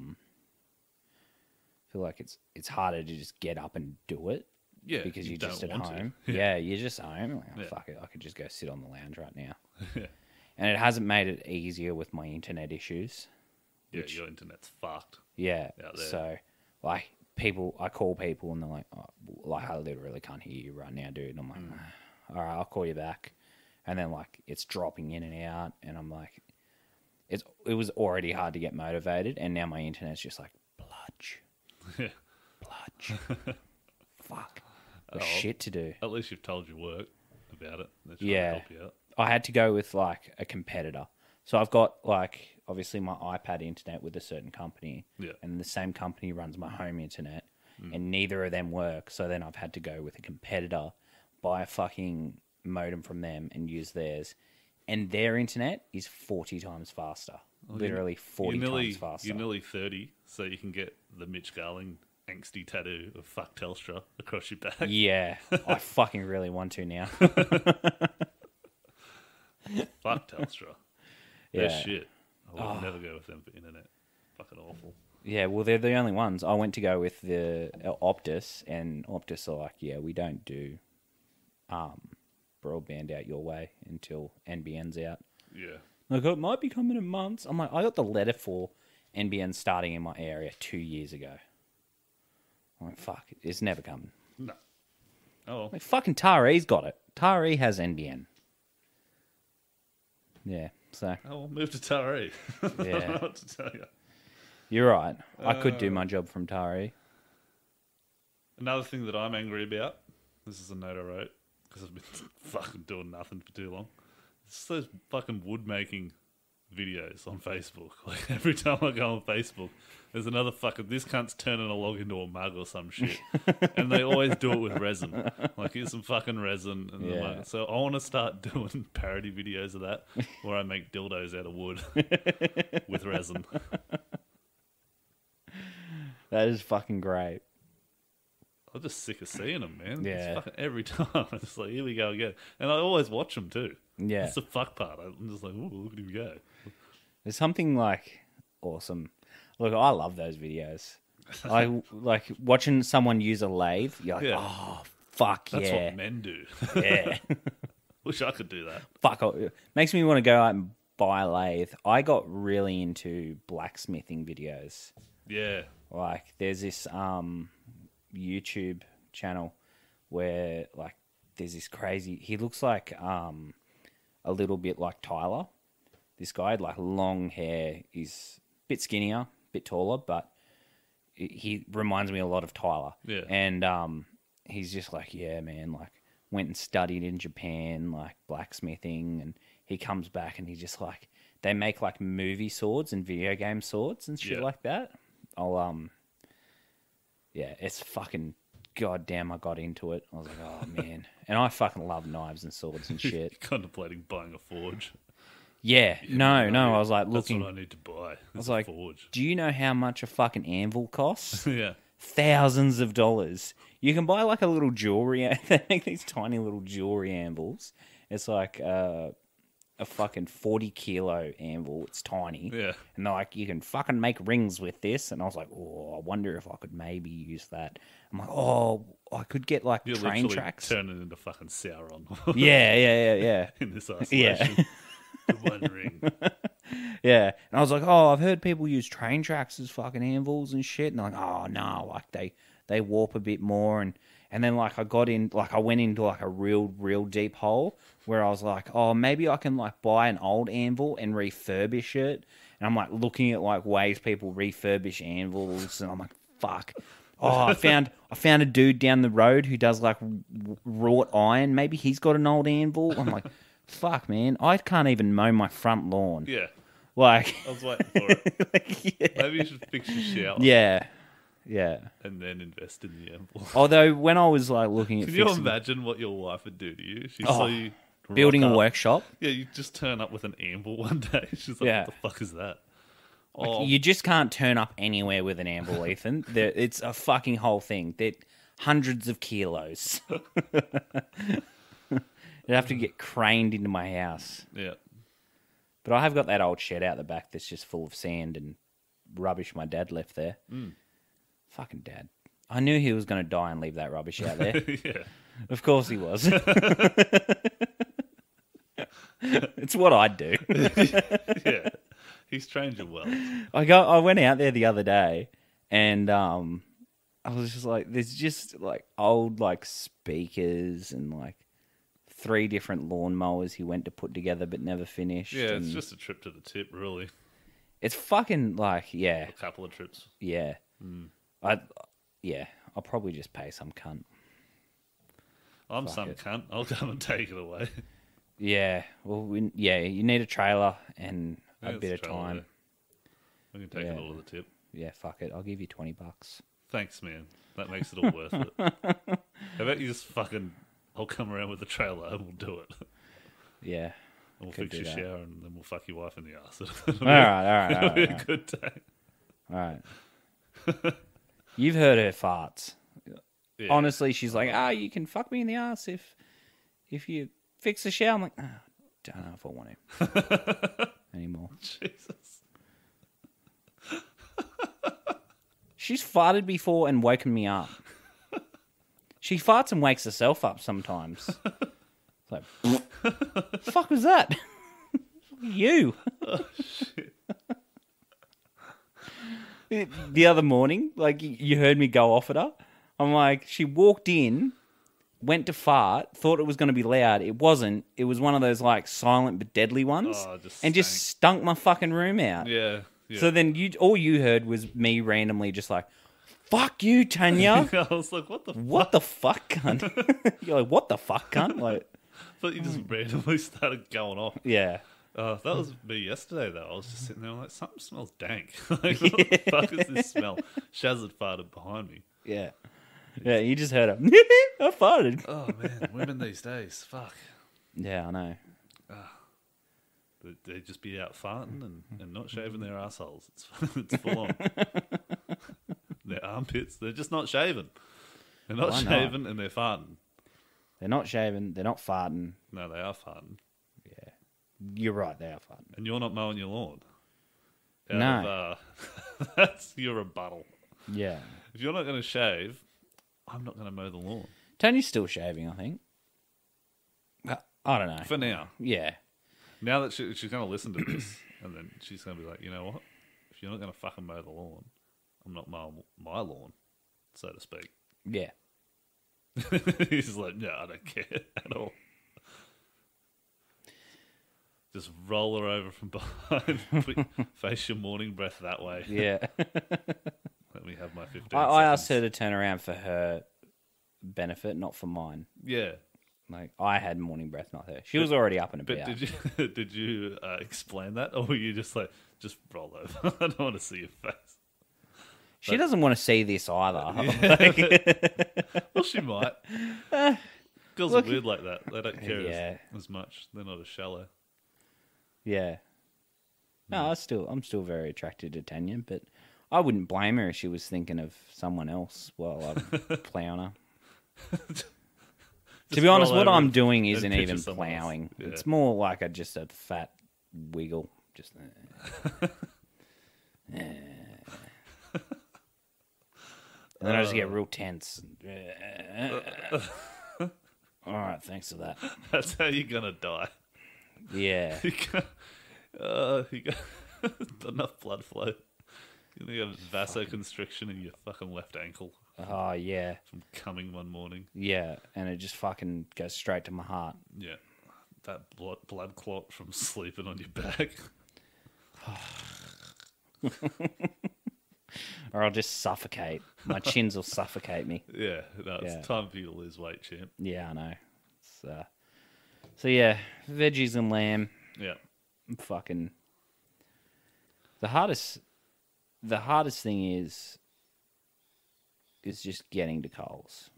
feel like it's harder to just get up and do it. Yeah, because you you're just at don't want to. home. Yeah. Yeah, you're just home. Like, oh, Yeah. fuck it, I could just go sit on the lounge right now. Yeah. And it hasn't made it easier with my internet issues. Yeah, your internet's fucked. Yeah. Out there. So, like, I call people and they're like, oh, like, I literally can't hear you right now, dude. And I'm like, all right, I'll call you back. And then, like, it's dropping in and out. And I'm like, it was already hard to get motivated. And now my internet's just like, bludge. Yeah. Bludge. Fuck. There's Oh, shit to do. At least you've told your work about it. They're trying to Yeah. help you out. I had to go with, like, a competitor. So I've got, like, obviously my iPad internet with a certain company. Yeah. And the same company runs my home internet. And neither of them work. So then I've had to go with a competitor, buy a fucking modem from them and use theirs. And their internet is 40 times faster. Literally 40 times faster. You're nearly 30, so you can get the Mitch Garling angsty tattoo of fuck Telstra across your back. Yeah. I fucking really want to now. Fuck Telstra. They're Yeah. shit. I would never go with them for internet. Fucking awful. Yeah, well, they're the only ones. I went to go with the Optus, and Optus are like, yeah, we don't do broadband out your way until NBN's out. Yeah. Like, it might be coming in months. I'm like, I got the letter for NBN starting in my area 2 years ago. I'm like, fuck, it's never coming. No. Oh, well. Like, fucking Taree's got it. Taree has NBN. Yeah, so, Oh, well, move to Taree. I don't Yeah. know what to tell you. you're right. I could do my job from Taree. Another thing that I'm angry about, this is a note I wrote, because I've been fucking doing nothing for too long. It's those fucking wood making videos on Facebook. Like, every time I go on Facebook, there's another fucking, this cunt's turning a log into a mug or some shit. And they always do it with resin. Like, here's some fucking resin. And Yeah. mug. So I want to start doing parody videos of that, where I make dildos out of wood with resin. That is fucking great. I'm just sick of seeing them, man. Yeah. It's fucking every time. I'm just like, here we go again. And I always watch them too. Yeah. That's the fuck part. I'm just like, ooh, look at him go. There's something, like, awesome. Look, I love those videos. I like watching someone use a lathe. You're like, Yeah. oh, fuck That's yeah. what men do. Yeah. Wish I could do that. Fuck. Makes me want to go out and buy a lathe. I got really into blacksmithing videos. Yeah. Like, there's this YouTube channel where, like, there's this crazy. He looks like a little bit like Tyler. This guy had, like, long hair. He's a bit skinnier, a bit taller, but he reminds me a lot of Tyler. Yeah. And he's just like, yeah, man, like, went and studied in Japan, like, blacksmithing, and he comes back and he's just like, they make, like, movie swords and video game swords and shit Yeah. like that. Yeah, it's fucking goddamn. I got into it. I was like, oh man, and I fucking love knives and swords and shit. Contemplating buying a forge. Yeah, no. I was like That's looking. what I need to buy. I was like, forge. do you know how much a fucking anvil costs? Yeah. Thousands of dollars. You can buy like a little jewelry. They make these tiny little jewelry anvils. It's like a fucking 40-kilo anvil. It's tiny. Yeah. And they're like, you can fucking make rings with this. And I was like, oh, I wonder if I could maybe use that. I'm like, oh, I could get like You're train literally tracks. turning into fucking Sauron. Yeah. In this isolation. The one ring. Yeah. And I was like, oh, I've heard people use train tracks as fucking anvils and shit. And they're like, oh, no, like they warp a bit more. And then, like, I went into, like, a real deep hole where I was like, oh, maybe I can, like, buy an old anvil and refurbish it. And I'm, like, looking at, like, ways people refurbish anvils. And I'm like, fuck. Oh, I found a dude down the road who does, like, wrought iron. Maybe he's got an old anvil. I'm like, fuck, man. I can't even mow my front lawn. Yeah. Like, I was waiting for it. like, yeah. Maybe you should fix your shower. Yeah. And then invest in the anvil. Although, when I was, like, looking at Can you fixing... imagine what your wife would do to you? She Oh, saw you building rock a up. workshop. Yeah, you just turn up with an anvil one day. She's like, Yeah. what the fuck is that? Like, Oh, you just can't turn up anywhere with an anvil, Ethan. It's a fucking whole thing. They're hundreds of kilos. It'd have to get craned into my house. Yeah. But I have got that old shed out the back that's just full of sand and rubbish my dad left there. Fucking dad. I knew he was going to die and leave that rubbish out there. Yeah. Of course he was. It's what I'd do. Yeah. He's trained you well. I went out there the other day and I was just like, there's just like old like speakers and like 3 different lawnmowers he went to put together but never finished. Yeah, it's and just a trip to the tip, really. it's fucking like, yeah. A couple of trips. Yeah. I'll probably just pay some cunt. I'm Fuck some it. cunt. I'll come and take it away. Yeah. Well, you need a trailer and a Yeah, bit of it's a trailer time. there. We can take Yeah. it all to the tip. Yeah, fuck it. I'll give you $20. Thanks, man. That makes it all worth it. How about you just fucking... I'll come around with the trailer and we'll do it. Yeah. And we'll Could fix do your that. shower and then we'll fuck your wife in the ass. All right. It'll be a good day. All right. You've heard her farts. Yeah. Honestly, she's like, you can fuck me in the ass if you fix the shower. I'm like, don't know if I want to anymore. Jesus. She's farted before and woken me up. She farts and wakes herself up sometimes. It's like, the fuck was that? You. Oh, shit. The other morning, like, you heard me go off at her. I'm like, she walked in, went to fart, thought it was going to be loud. It wasn't. It was one of those, like, silent but deadly ones. Oh, just stunk my fucking room out. Yeah. Yeah. So then all you heard was me randomly just like, fuck you, Tanya. I was like, what the fuck? What the fuck, cunt? You're like, what the fuck, cunt? Like, I thought you just randomly started going off. yeah. That was me yesterday, though. I was just sitting there like, something smells dank. Like, what the fuck is this smell? Shaz had farted behind me. Yeah. Yeah, you just heard her. I farted. Oh, man. Women these days. Fuck. Yeah, I know. They just be out farting and not shaving their assholes. It's full on. Their armpits, they're just not shaving. They're not Why not? shaving and they're farting. They're not shaving. They're not farting. No, they are farting. Yeah. You're right. They are farting. And you're not mowing your lawn. No. That's your rebuttal. Yeah. If you're not going to shave, I'm not going to mow the lawn. Tony's still shaving, I think. I don't know. For now. Yeah. Now that she's going to listen to this, and then she's going to be like, you know what? If you're not going to fucking mow the lawn, I'm not mowing my lawn, so to speak. Yeah. He's like, no, I don't care at all. Just roll her over from behind, face your morning breath that way. Yeah. Let me have my 15 I asked her seconds. to turn around for her benefit, not for mine. Yeah. Like, I had morning breath, not her. She was already up and But about. did you explain that, or were you just like, just roll over? I don't want to see your face. She doesn't want to see this either. Well, she might. Girls look- are weird like that. They don't care Yeah. as much. They're not as shallow. Yeah. No, I'm still very attracted to Tanya, but I wouldn't blame her if she was thinking of someone else while I'm plowing her. To be honest, what I'm doing isn't picture even someone else. plowing. Yeah. It's more like just a fat wiggle. Just and then I just get real tense. All right, thanks for that. That's how you're gonna die. Yeah. You got enough blood flow. You got vasoconstriction in your fucking left ankle Oh, yeah. from coming one morning. Yeah, and it just fucking goes straight to my heart. Yeah, that blood clot from sleeping on your back. Or I'll just suffocate. My chins will suffocate me. Yeah, no, it's Yeah. time for you to lose weight, champ. Yeah, I know. So yeah, veggies and lamb. Yeah, Fucking. The hardest thing is just getting to Coles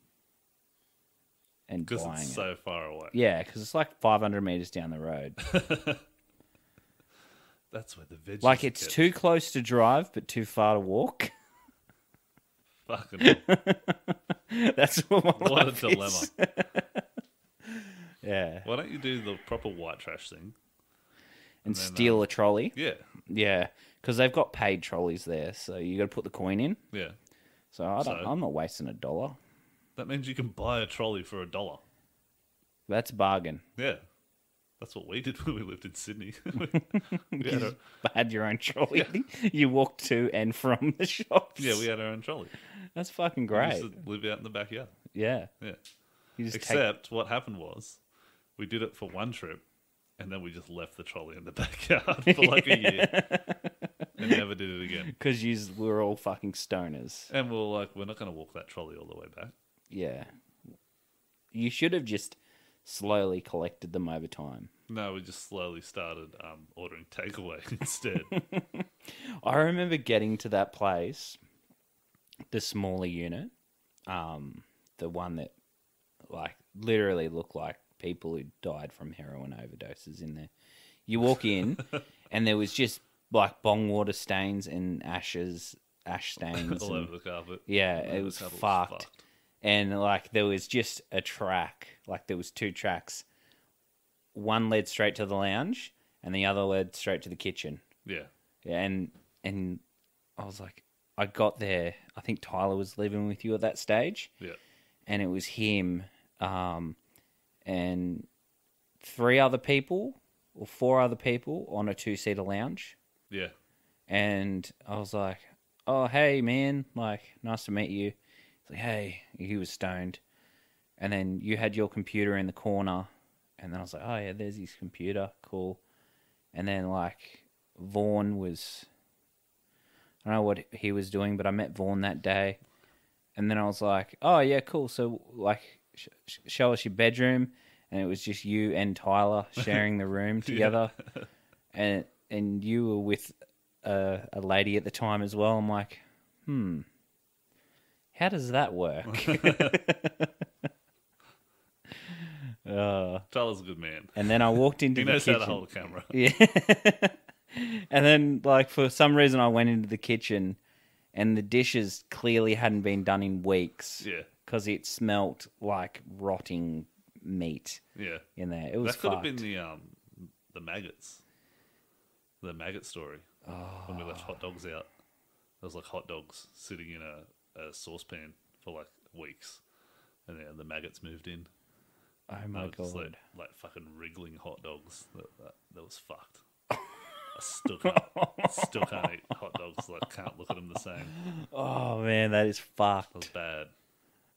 and because buying it's it. so far away. Yeah, because it's like 500 meters down the road. That's where the veggies. Like it's get too close to drive, but too far to walk. fucking. That's what my What a life dilemma. is. Yeah. Why don't you do the proper white trash thing? And then, steal a trolley. Yeah. Yeah. Because they've got paid trolleys there, so you got to put the coin in. Yeah. So I'm not wasting $1. That means you can buy a trolley for $1. That's a bargain. Yeah. That's what we did when we lived in Sydney. we You had just had your own trolley. You walked to and from the shops. we had our own trolley. That's fucking We great. used to live out in the backyard. Yeah. Yeah. You just Except what happened was we did it for one trip and then we just left the trolley in the backyard for like a year and never did it again. Because we were all fucking stoners. And we were like, we're not going to walk that trolley all the way back. Yeah. You should have just slowly collected them over time. No, we just slowly started ordering takeaway instead. I remember getting to that place, the smaller unit, the one that like literally looked like people who died from heroin overdoses in there. You walk in and there was just like bong water stains and ash stains all over the carpet. Yeah, it was fucked. And like there was just a track, like there was 2 tracks. One led straight to the lounge and the other led straight to the kitchen. Yeah. And I was like, I got there, I think Tyler was living with you at that stage. Yeah. And it was him and 3 other people or 4 other people on a 2-seater lounge. Yeah. And I was like, oh, hey, man, like, nice to meet you. He's like, hey, he was stoned. And then you had your computer in the corner. And then I was like, oh, yeah, there's his computer. Cool. And then, like, Vaughn was... I don't know what he was doing, but I met Vaughn that day. And then I was like, oh, yeah, cool. So, like, show us your bedroom. And it was just you and Tyler sharing the room together. And you were with a lady at the time as well. I'm like, how does that work? Tyler's a good man. And then I walked into the kitchen. He knows how to hold a camera. Yeah. And then, like, for some reason, I went into the kitchen and the dishes clearly hadn't been done in weeks. Yeah. Because it smelt like rotting meat. Yeah. In there. It was that could fucked. have been the maggots. The maggot story. When we left hot dogs out. There was like hot dogs sitting in a saucepan for like weeks. And then the maggots moved in. Oh my god. Like fucking wriggling hot dogs. That was fucked. I still can't eat hot dogs. Like, can't look at them the same. Oh man, that is fucked. That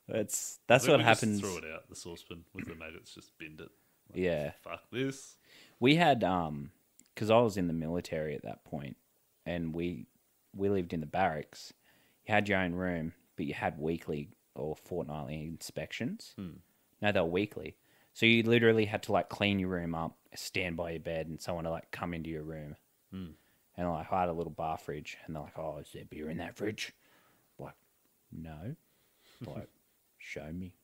was bad. That's what happens. Just threw it out the saucepan with the maggots. Just binned it. Like, yeah. Fuck this. We had because I was in the military at that point, and we lived in the barracks. You had your own room, but you had weekly or fortnightly inspections. No, they were weekly. So you literally had to like clean your room up, stand by your bed, and someone to like come into your room. And like I had a little bar fridge, and they're like, "Oh, is there beer in that fridge?" I'm like, no. Like, show me.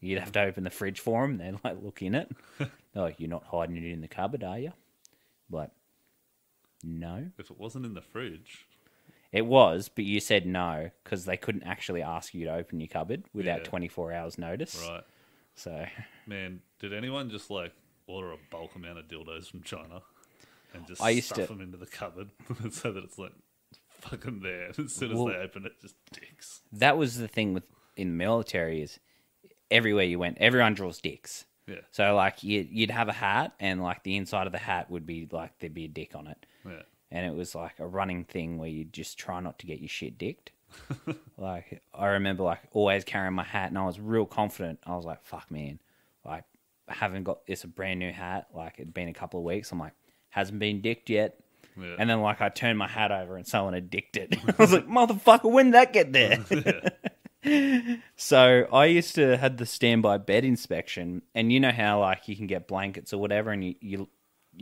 You'd have to open the fridge for them. They'd like look in it. They're like, "You're not hiding it in the cupboard, are you?" Like, no. If it wasn't in the fridge, it was, but you said no because they couldn't actually ask you to open your cupboard without 24 hours notice. Right. So, man, did anyone just like order a bulk amount of dildos from China and just stuff them into the cupboard so that it's like fucking there as soon as they open it, just dicks? That was the thing in the military is everywhere you went, everyone draws dicks. Yeah. So like you'd have a hat and like the inside of the hat would be like there'd be a dick on it. Yeah. And it was like a running thing where you just try not to get your shit dicked. Like I remember like always carrying my hat and I was real confident. I was like, fuck man, like I haven't got this a brand new hat. Like it'd been a couple of weeks. I'm like, hasn't been dicked yet. Yeah. And then like I turned my hat over and someone had dicked it. I was like, motherfucker, when did that get there? So I used to have the standby bed inspection, and you know how like you can get blankets or whatever, and you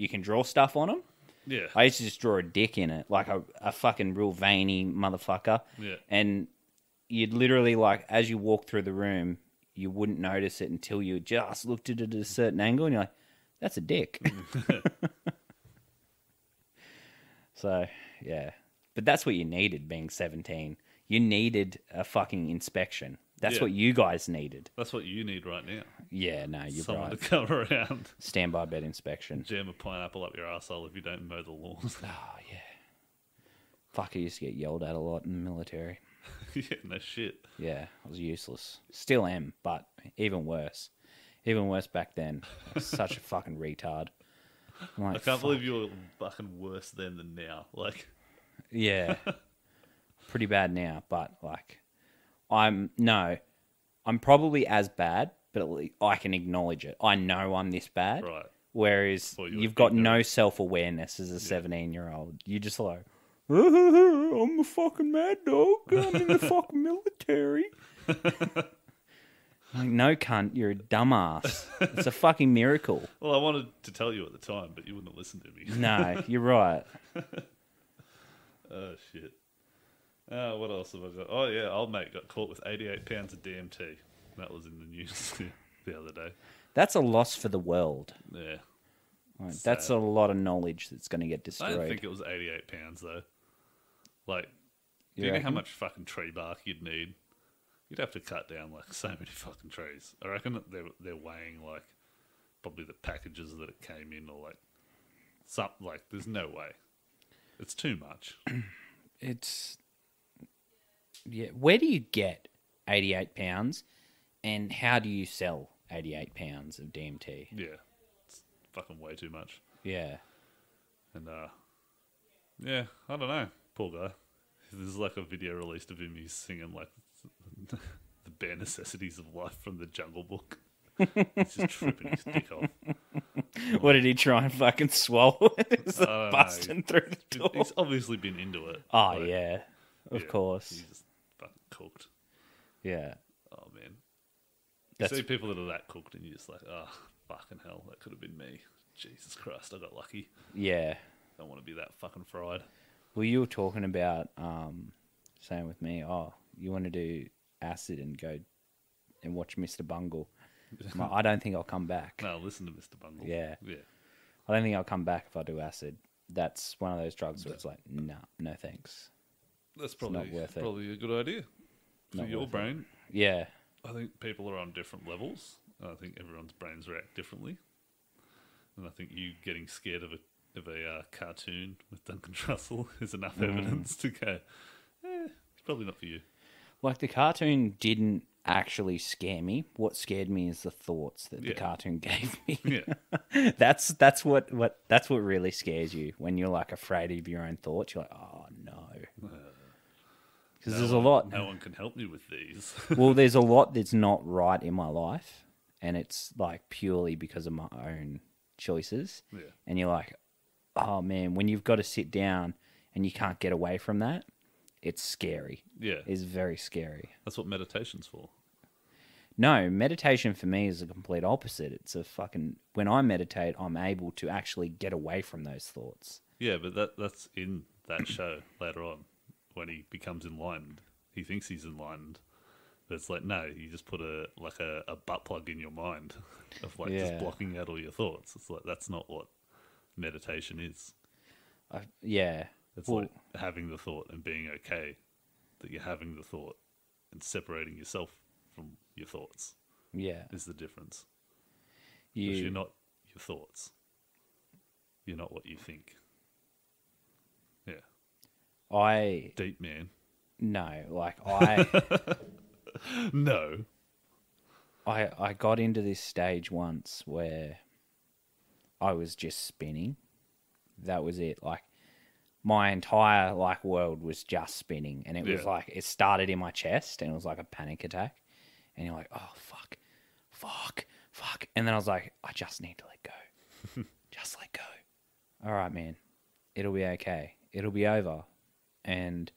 can draw stuff on them. Yeah. I used to just draw a dick in it, like a fucking real veiny motherfucker. Yeah. And you'd literally, like, as you walk through the room, you wouldn't notice it until you just looked at it at a certain angle, and you're like, that's a dick. So, yeah. But that's what you needed being 17. You needed a fucking inspection. That's Yeah. what you guys needed. That's what you need right now. Yeah, no, you're Someone right. to come around, Standby bed inspection. jam a pineapple up your arsehole if you don't mow the lawns. Oh, yeah. Fuck, I used to get yelled at a lot in the military. Yeah, no shit. Yeah, I was useless. Still am, but even worse. Even worse back then. I was such a fucking retard. I'm like, I can't fuck. believe you're fucking worse then than now. Like, Yeah. Pretty bad now, but like, I'm probably as bad, but at least I can acknowledge it. I know I'm this bad. right. Whereas Well, you you've were got no ignorant. self-awareness as a 17-year-old. You're just like, I'm a fucking mad dog. I'm in the fucking military. Like, no, cunt, you're a dumbass. It's a fucking miracle. Well, I wanted to tell you at the time, but you wouldn't listen to me. No, you're right. Oh, shit. What else have I got? Oh, yeah, old mate got caught with 88 pounds of DMT. That was in the news the other day. That's a loss for the world. Yeah. Like, that's a lot of knowledge that's going to get I destroyed. don't think it was 88 pounds, though. Like, do You you know how reckon? much fucking tree bark you'd need? You'd have to cut down, like, so many fucking trees. I reckon that they're weighing, like, probably the packages that it came in, or, like, something, like, there's no way. It's too much. It's yeah. Where do you get 88 pounds, and how do you sell 88 pounds of DMT? Yeah. It's fucking way too much. Yeah, And, yeah, I don't know. Poor guy. There's, like, a video released of him. He's singing, like, the bare necessities of life from the Jungle Book. He's just tripping his dick off. what did he try and fucking swallow it? Is it I don't know. busting through the door? He's obviously been into it. Oh Like, yeah, of yeah, course. He's just fucking cooked. Yeah, Oh, man. You That's- see people that are that cooked and you're just like, oh, fucking hell, that could have been me. Jesus Christ, I got lucky. yeah. Don't want to be that fucking fried. Well, you were talking about saying with me, oh, you want to do acid and go and watch Mr. Bungle. I'm like, I don't think I'll come back. No, listen to Mr. Bungle. Yeah. Yeah. I don't think I'll come back if I do acid. That's one of those drugs where it's like, nah, no thanks. That's not probably, worth it. probably a good idea for Not your worth it. brain. Yeah, I think people are on different levels. I think everyone's brains react differently. And I think you getting scared of a cartoon with Duncan Trussell is enough evidence to go, it's probably not for you. like the cartoon didn't actually scare me. What scared me is the thoughts that the Yeah. cartoon gave me. Yeah. That's what really scares you when you're like afraid of your own thoughts. You're like, oh no, because there's a lot. No one can help me with these. Well, there's a lot that's not right in my life, and it's like purely because of my own choices. Yeah. And you're like, oh man, when you've got to sit down and you can't get away from that, it's scary. Yeah. It's very scary. That's what meditation's for. No, meditation for me is the complete opposite. It's a fucking when I meditate, I'm able to actually get away from those thoughts. Yeah, but that's in that show later on when he becomes enlightened. He thinks he's enlightened. But it's like, no, you just put a butt plug in your mind of like just Yeah. blocking out all your thoughts. It's like, that's not what meditation is. Yeah. It's Well, like having the thought and being okay that you're having the thought and separating yourself from your thoughts yeah. is the difference. Because you're not your thoughts. You're not what you think. Yeah. I Deep, man. no, like I No. I got into this stage once where I was just spinning. That was it. Like my entire like world was just spinning, and it was Yeah. like it started in my chest, and it was like a panic attack. And you're like, oh fuck, and then I was like, I just need to let go, just let go. All right, man, it'll be okay. It'll be over, and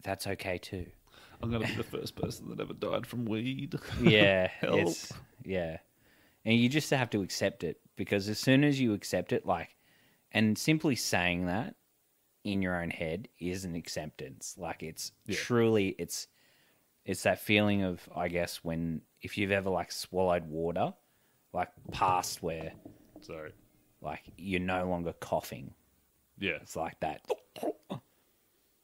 that's okay too. I'm going to be the first person that ever died from weed. Yeah, Help. it's yeah, and you just have to accept it, because as soon as you accept it, like, and simply saying that in your own head is an acceptance. Like it's Yeah. truly it's that feeling of, I guess, when if you've ever like swallowed water, like past where Sorry. like you're no longer coughing. Yeah. It's like that.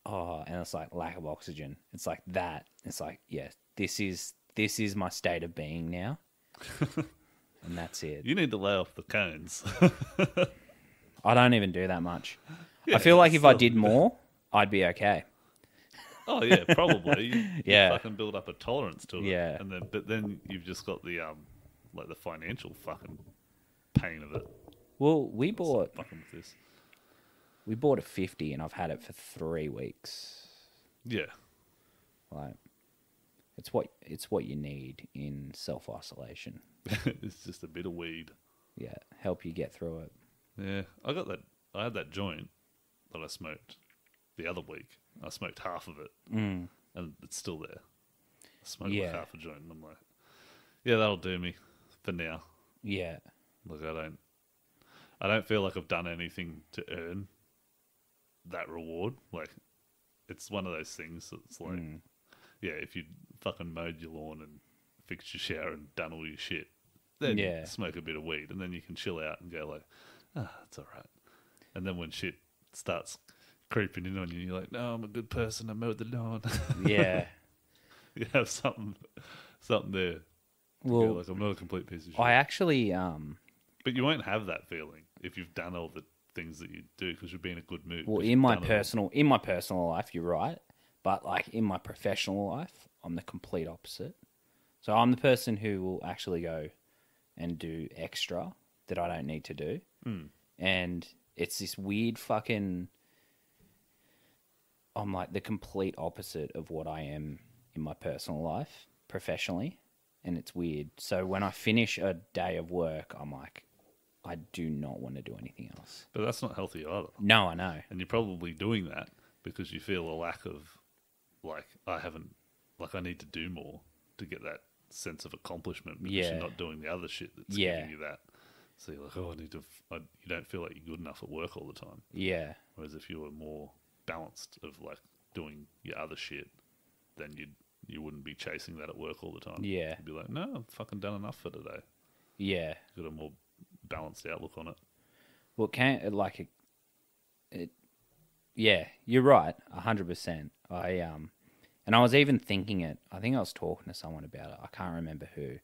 oh, and it's like lack of oxygen. It's like that. It's like, yeah, this is my state of being now, and that's it. You need to lay off the cones. I don't even do that much. Yeah, I feel like if I still- did more, I'd be okay. Oh yeah, probably. You Yeah. fucking build up a tolerance to it. Yeah. And then you've just got the like the financial fucking pain of it. Well, we bought Fucking with this. a 50, and I've had it for 3 weeks. Yeah. Like, it's what you need in self isolation. It's just a bit of weed. Yeah, help you get through it. Yeah. I had that joint that I smoked the other week. I smoked half of it. And it's still there. I smoked like Yeah. half a joint and I'm like, yeah, that'll do me for now. Yeah, Like I don't feel like I've done anything to earn that reward. Like it's one of those things that's like, yeah, if you fucking mowed your lawn and fixed your shower and done all your shit, then Yeah. smoke a bit of weed and then you can chill out and go like, it's all right. And then when shit starts creeping in on you, you're like, no, I'm a good person. I mowed the lawn. yeah. You have something there. Well, You're like, I'm not a complete piece of shit. I actually, But you won't have that feeling if you've done all the things that you do because you'll be in a good mood. well, 'cause in you've my done it all. personal life, you're right. But like in my professional life, I'm the complete opposite. So I'm the person who will actually go and do extra that I don't need to do. And it's this weird fucking. I'm like the complete opposite of what I am in my personal life, professionally. And it's weird. So when I finish a day of work, I'm like, I do not want to do anything else. But that's not healthy either. No, I know. And you're probably doing that because you feel a lack of, like, I need to do more to get that sense of accomplishment because Yeah. you're not doing the other shit that's Yeah. giving you that. So you're like, oh, you don't feel like you're good enough at work all the time. Yeah. Whereas if you were more balanced of like doing your other shit, then you wouldn't be chasing that at work all the time. Yeah. You'd be like, no, I've fucking done enough for today. Yeah. Got a more balanced outlook on it. Well, yeah, you're right, 100%. And I was even thinking it. I think I was talking to someone about it. I can't remember who,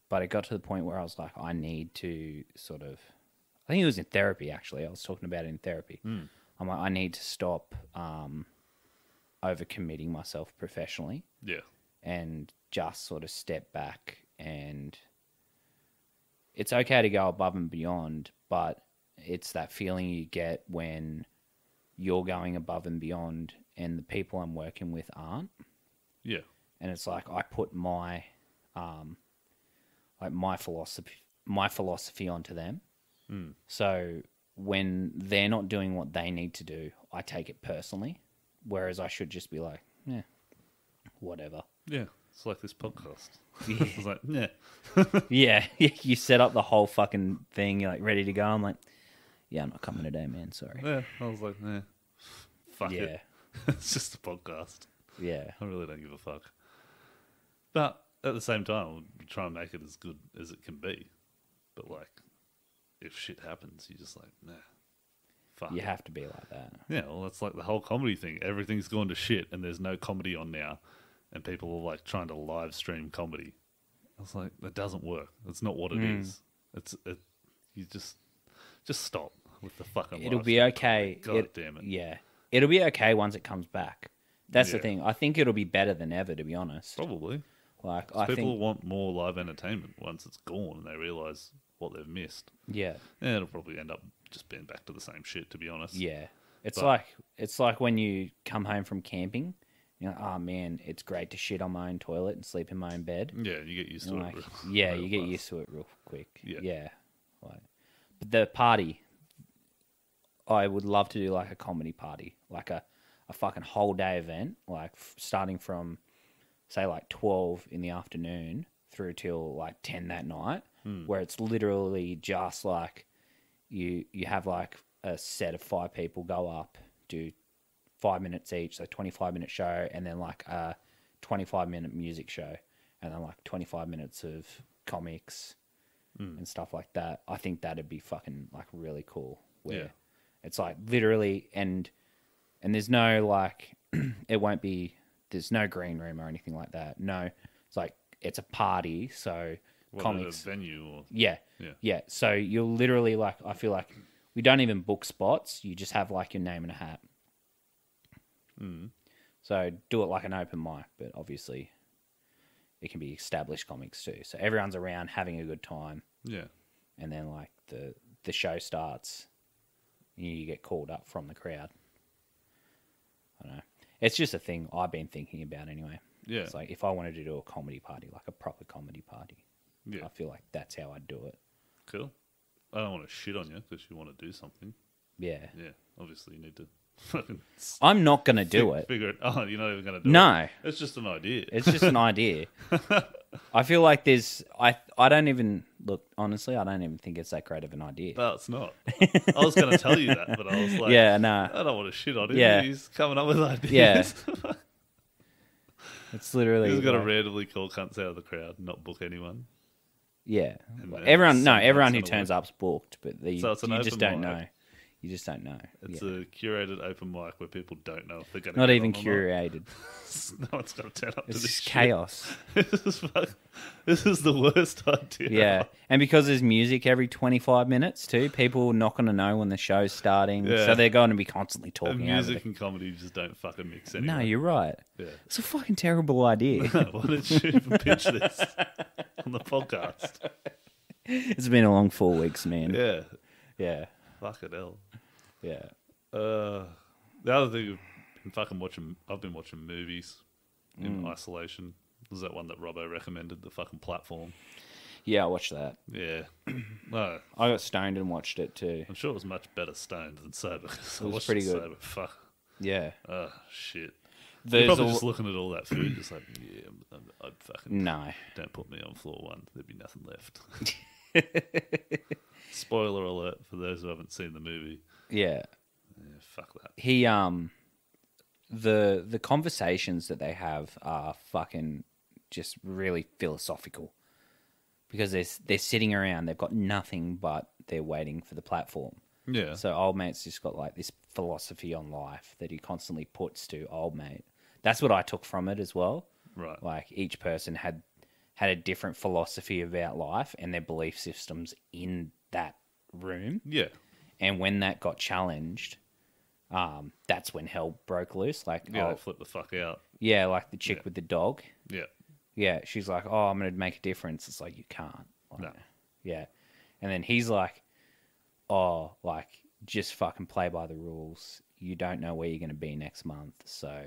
but it got to the point where I was like, I need to sort of. I think it was in therapy. Actually, I was talking about it in therapy. I'm like, I need to stop overcommitting myself professionally Yeah. and just sort of step back. And it's okay to go above and beyond, but it's that feeling you get when you're going above and beyond and the people I'm working with aren't. Yeah. And it's like I put my my philosophy onto them. So when they're not doing what they need to do, I take it personally, whereas I should just be like, yeah, whatever. Yeah. It's like this podcast. Yeah. It's like, yeah. Yeah, you set up the whole fucking thing. You're like ready to go. I'm like, yeah, I'm not coming today, man. Sorry. Yeah. I was like, fuck Yeah, it. It's just a podcast. yeah, I really don't give a fuck. But at the same time, we'll try and make it as good as it can be. But like, if shit happens, you're just like, nah, fuck you it. have to be like that. Yeah, well, that's like the whole comedy thing. Everything's gone to shit, and there's no comedy on now, and people are like trying to live stream comedy. I was like, that doesn't work. That's not what it is. You just stop with the fucking. It'll live be stream okay. comedy. God damn it. Yeah, it'll be okay once it comes back. That's the Yeah. thing. I think it'll be better than ever, to be honest. Probably. Like I I people think, want more live entertainment once it's gone and they realise what they've missed. yeah, Yeah, it'll probably end up just being back to the same shit, to be honest. yeah. It's But- like when you come home from camping. You're like, oh man, it's great to shit on my own toilet and sleep in my own bed. Yeah, you get used to And it. like, real- yeah, real you get fast. used to it real quick. Yeah. Like, but the party, I would love to do like a comedy party, like a fucking whole day event, like starting from, say, like 12 in the afternoon through till like 10 that night, where it's literally just like you have like a set of 5 people go up, do 5 minutes each, so 25-minute show, and then like a 25-minute music show, and then like 25 minutes of comics and stuff like that. I think that'd be fucking like really cool. Where Yeah. it's like literally, and And there's no like, it won't be. There's no green room or anything like that. No, it's like it's a party. So comics at a venue or yeah. Yeah. So you'll literally like, I feel like we don't even book spots. You just have like your name and a hat. So do it like an open mic, but obviously it can be established comics too. So everyone's around having a good time. Yeah. And then like the show starts and you get called up from the crowd. I don't know. It's just a thing I've been thinking about anyway. Yeah. It's like if I wanted to do a comedy party, like a proper comedy party, Yeah. I feel like that's how I'd do it. Cool. I don't want to shit on you because you want to do something. Yeah. Yeah. Obviously, you need to fucking I'm not going to do it. figure it. Oh, you're not even going to do it. No. It's just an idea. It's just an idea. I feel like I don't even look, honestly, I don't even think it's that great of an idea. No, it's not. I was going to tell you that, but I was like, Yeah, no. I don't want to shit on him. Yeah. He's coming up with ideas. Yeah. It's literally He's got to like- randomly call cunts out of the crowd and not book anyone. Yeah. And Like, then everyone someone's everyone who gonna turns work. up's booked, but So it's an you just open don't mic. know. You just don't know. It's Yeah. a curated open mic where people don't know if they're going to Not get even on or curated. not. No one's going to turn up to It's this just shit. chaos. This is the worst idea. Yeah. And because there's music every 25 minutes too, people are not going to know when the show's starting. Yeah. So they're going to be constantly And talking over music the... and comedy just don't fucking mix anymore. No, you're right. Yeah. It's a fucking terrible idea. Why did you even pitch this on the podcast? It's been a long 4 weeks, man. Yeah. Yeah. Fucking hell. Yeah. The other thing I've been watching movies in isolation. Was that one that Robbo recommended, the fucking Platform? Yeah, I watched that. Yeah. No, I got stoned and watched it too. I'm sure it was much better stoned than sober. It was pretty good. Sober. Fuck. Yeah. Oh, shit. There's You're probably a- just looking at all that food, just like, yeah, I'd fucking... No. Don't put me on floor one. There'd be nothing left. Spoiler alert for those who haven't seen the movie. Yeah. Yeah, fuck that. He the conversations that they have are fucking just really philosophical. Because they're sitting around, they've got nothing but they're waiting for the platform. Yeah. So old mate's just got like this philosophy on life that he constantly puts to old mate. That's what I took from it as well. Right. Like each person had a different philosophy about life and their belief systems in that room. Yeah. And when that got challenged, that's when hell broke loose. Like, Yeah, oh, they flip the fuck out. yeah, like the chick Yeah. with the dog. Yeah. Yeah, she's like, oh, I'm going to make a difference. It's like, you can't. Like, No. Yeah. And then he's like, oh, like, just fucking play by the rules. You don't know where you're going to be next month. So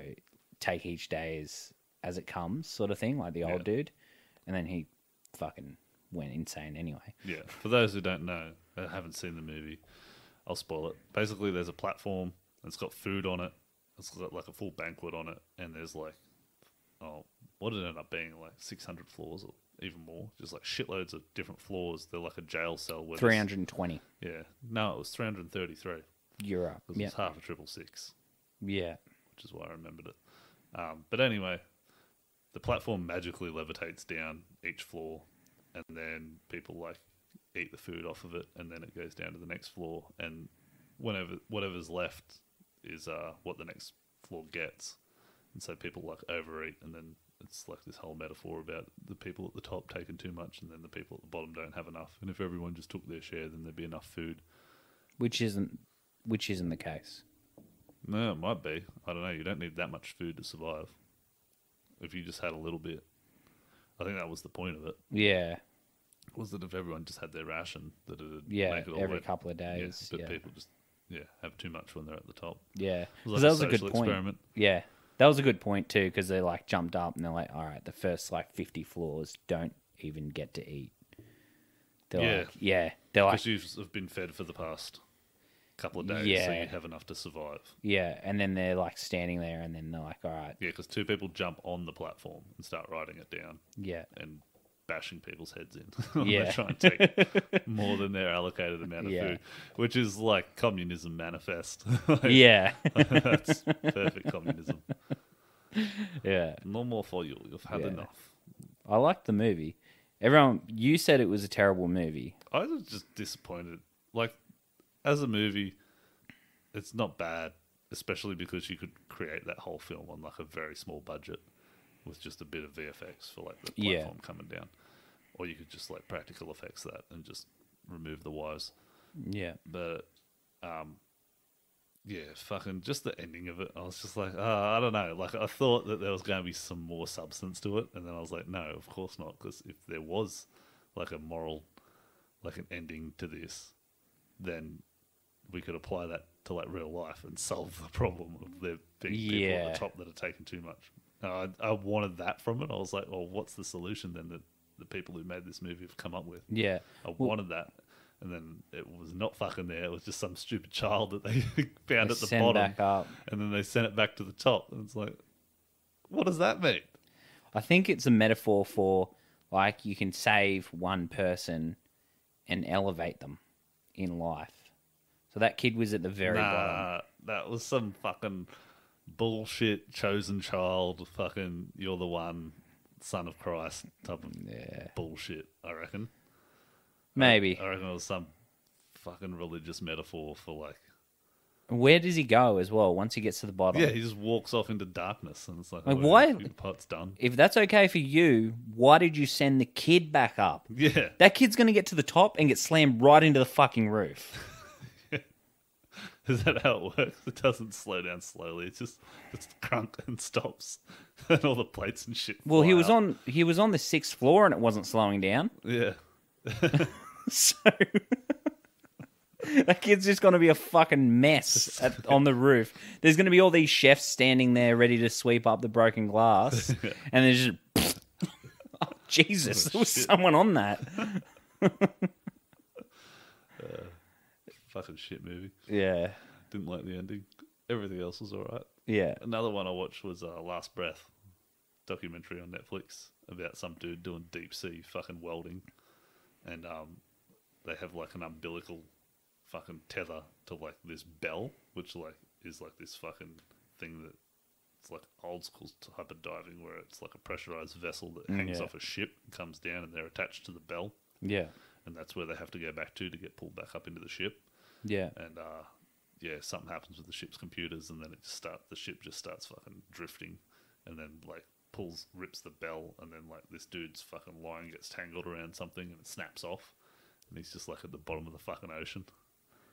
take each day as it comes, sort of thing, like the old dude. And then he fucking went insane anyway. Yeah. For those who don't know, haven't seen the movie, I'll spoil it. Basically, there's a platform. It's got food on it. It's got like a full banquet on it. And there's like, what did it end up being? Like 600 floors or even more. Just like shitloads of different floors. They're like a jail cell. Where 320 yeah. No, it was 333. euro. Because Yeah. it's half a 666. Yeah. Which is why I remembered it. But anyway, the platform magically levitates down each floor, and then people like eat the food off of it, and then it goes down to the next floor, and whatever's left is what the next floor gets, and so people like overeat, and then it's like this whole metaphor about the people at the top taking too much, and then the people at the bottom don't have enough, and if everyone just took their share, then there'd be enough food. Which isn't the case. No, it might be. I don't know. You don't need that much food to survive. If you just had a little bit. I think that was the point of it. Yeah. Was that if everyone just had their ration, that it'd Yeah, make it all every work. couple of days. But Yeah. people just have too much when they're at the top. Yeah. It 'Cause was that like was a good social point. experiment. Yeah. That was a good point too, because they like jumped up and they're like, all right, the first like 50 floors don't even get to eat. They're Yeah. like, yeah. They're like, Because you've been fed for the past couple of days, so Yeah. you have enough to survive. yeah. And then they're like standing there and then they're like, all right, Yeah, because two people jump on the platform and start riding it down yeah. and bashing people's heads in. When Yeah. they try and take more than their allocated amount of Yeah. food, which is like communism manifest. Like, Yeah. That's perfect communism. Yeah. No more for you. You've had Yeah. enough. I liked the movie. Everyone, you said it was a terrible movie. I was just disappointed. Like, as a movie, it's not bad. especially because you could create that whole film on like a very small budget with just a bit of VFX for like the platform coming down, or you could just like practical effects that and just remove the wires. Yeah. But yeah, fucking just the ending of it. I was just like, I don't know. Like I thought that there was going to be some more substance to it, and then I was like, no, of course not. Because if there was like a moral, like an ending to this, then we could apply that to like real life and solve the problem of there being people at the top that are taking too much. I wanted that from it. I was like, well, what's the solution then that the people who made this movie have come up with? Yeah. I wanted that. And then it was not fucking there. It was just some stupid child that they found at the bottom. Back up. And then they sent it back to the top. And it's like, what does that mean? I think it's a metaphor for, like, you can save one person and elevate them in life. So that kid was at the very bottom. That was some fucking bullshit chosen child. Fucking, you're the one, son of Christ type of bullshit, I reckon. Maybe. I reckon it was some fucking religious metaphor for like... Where does he go as well once he gets to the bottom? Yeah, he just walks off into darkness and it's like why? Your part's done. If that's okay for you, why did you send the kid back up? Yeah. That kid's going to get to the top and get slammed right into the fucking roof. Is that how it works? It doesn't slow down slowly. It's crunk and stops. And all the plates and shit Well, fly he was up. on the 6th floor and it wasn't slowing down. Yeah. So that kid's just going to be a fucking mess on the roof. There's going to be all these chefs standing there ready to sweep up the broken glass. And there's just... oh, Jesus, there was someone on that. Fucking shit movie. Yeah. Didn't like the ending. Everything else was alright. Yeah. Another one I watched was Last Breath, documentary on Netflix about some dude doing deep sea fucking welding. And they have like an umbilical fucking tether to like this bell, which like is like this fucking thing that it's like old school type of diving where it's like a pressurized vessel that hangs off a ship, comes down, and they're attached to the bell. Yeah. And that's where they have to go back to get pulled back up into the ship. Yeah. And something happens with the ship's computers, and then the ship just starts fucking drifting, and then like rips the bell, and then like this dude's fucking line gets tangled around something and it snaps off, and he's just like at the bottom of the fucking ocean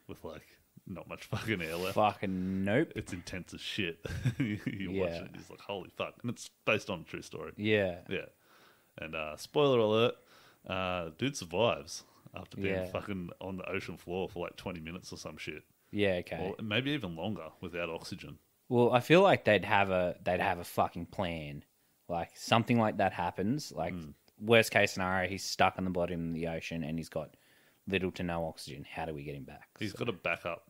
with like not much fucking air left. Fucking nope. It's intense as shit. you watch it, he's like, holy fuck. And it's based on a true story. Yeah. Yeah. And spoiler alert, dude survives after being fucking on the ocean floor for like 20 minutes or some shit. Yeah, okay. Or maybe even longer without oxygen. Well, I feel like they'd have a fucking plan. Like something like that happens. Like worst case scenario, he's stuck on the bottom of the ocean and he's got little to no oxygen. How do we get him back? He's got a backup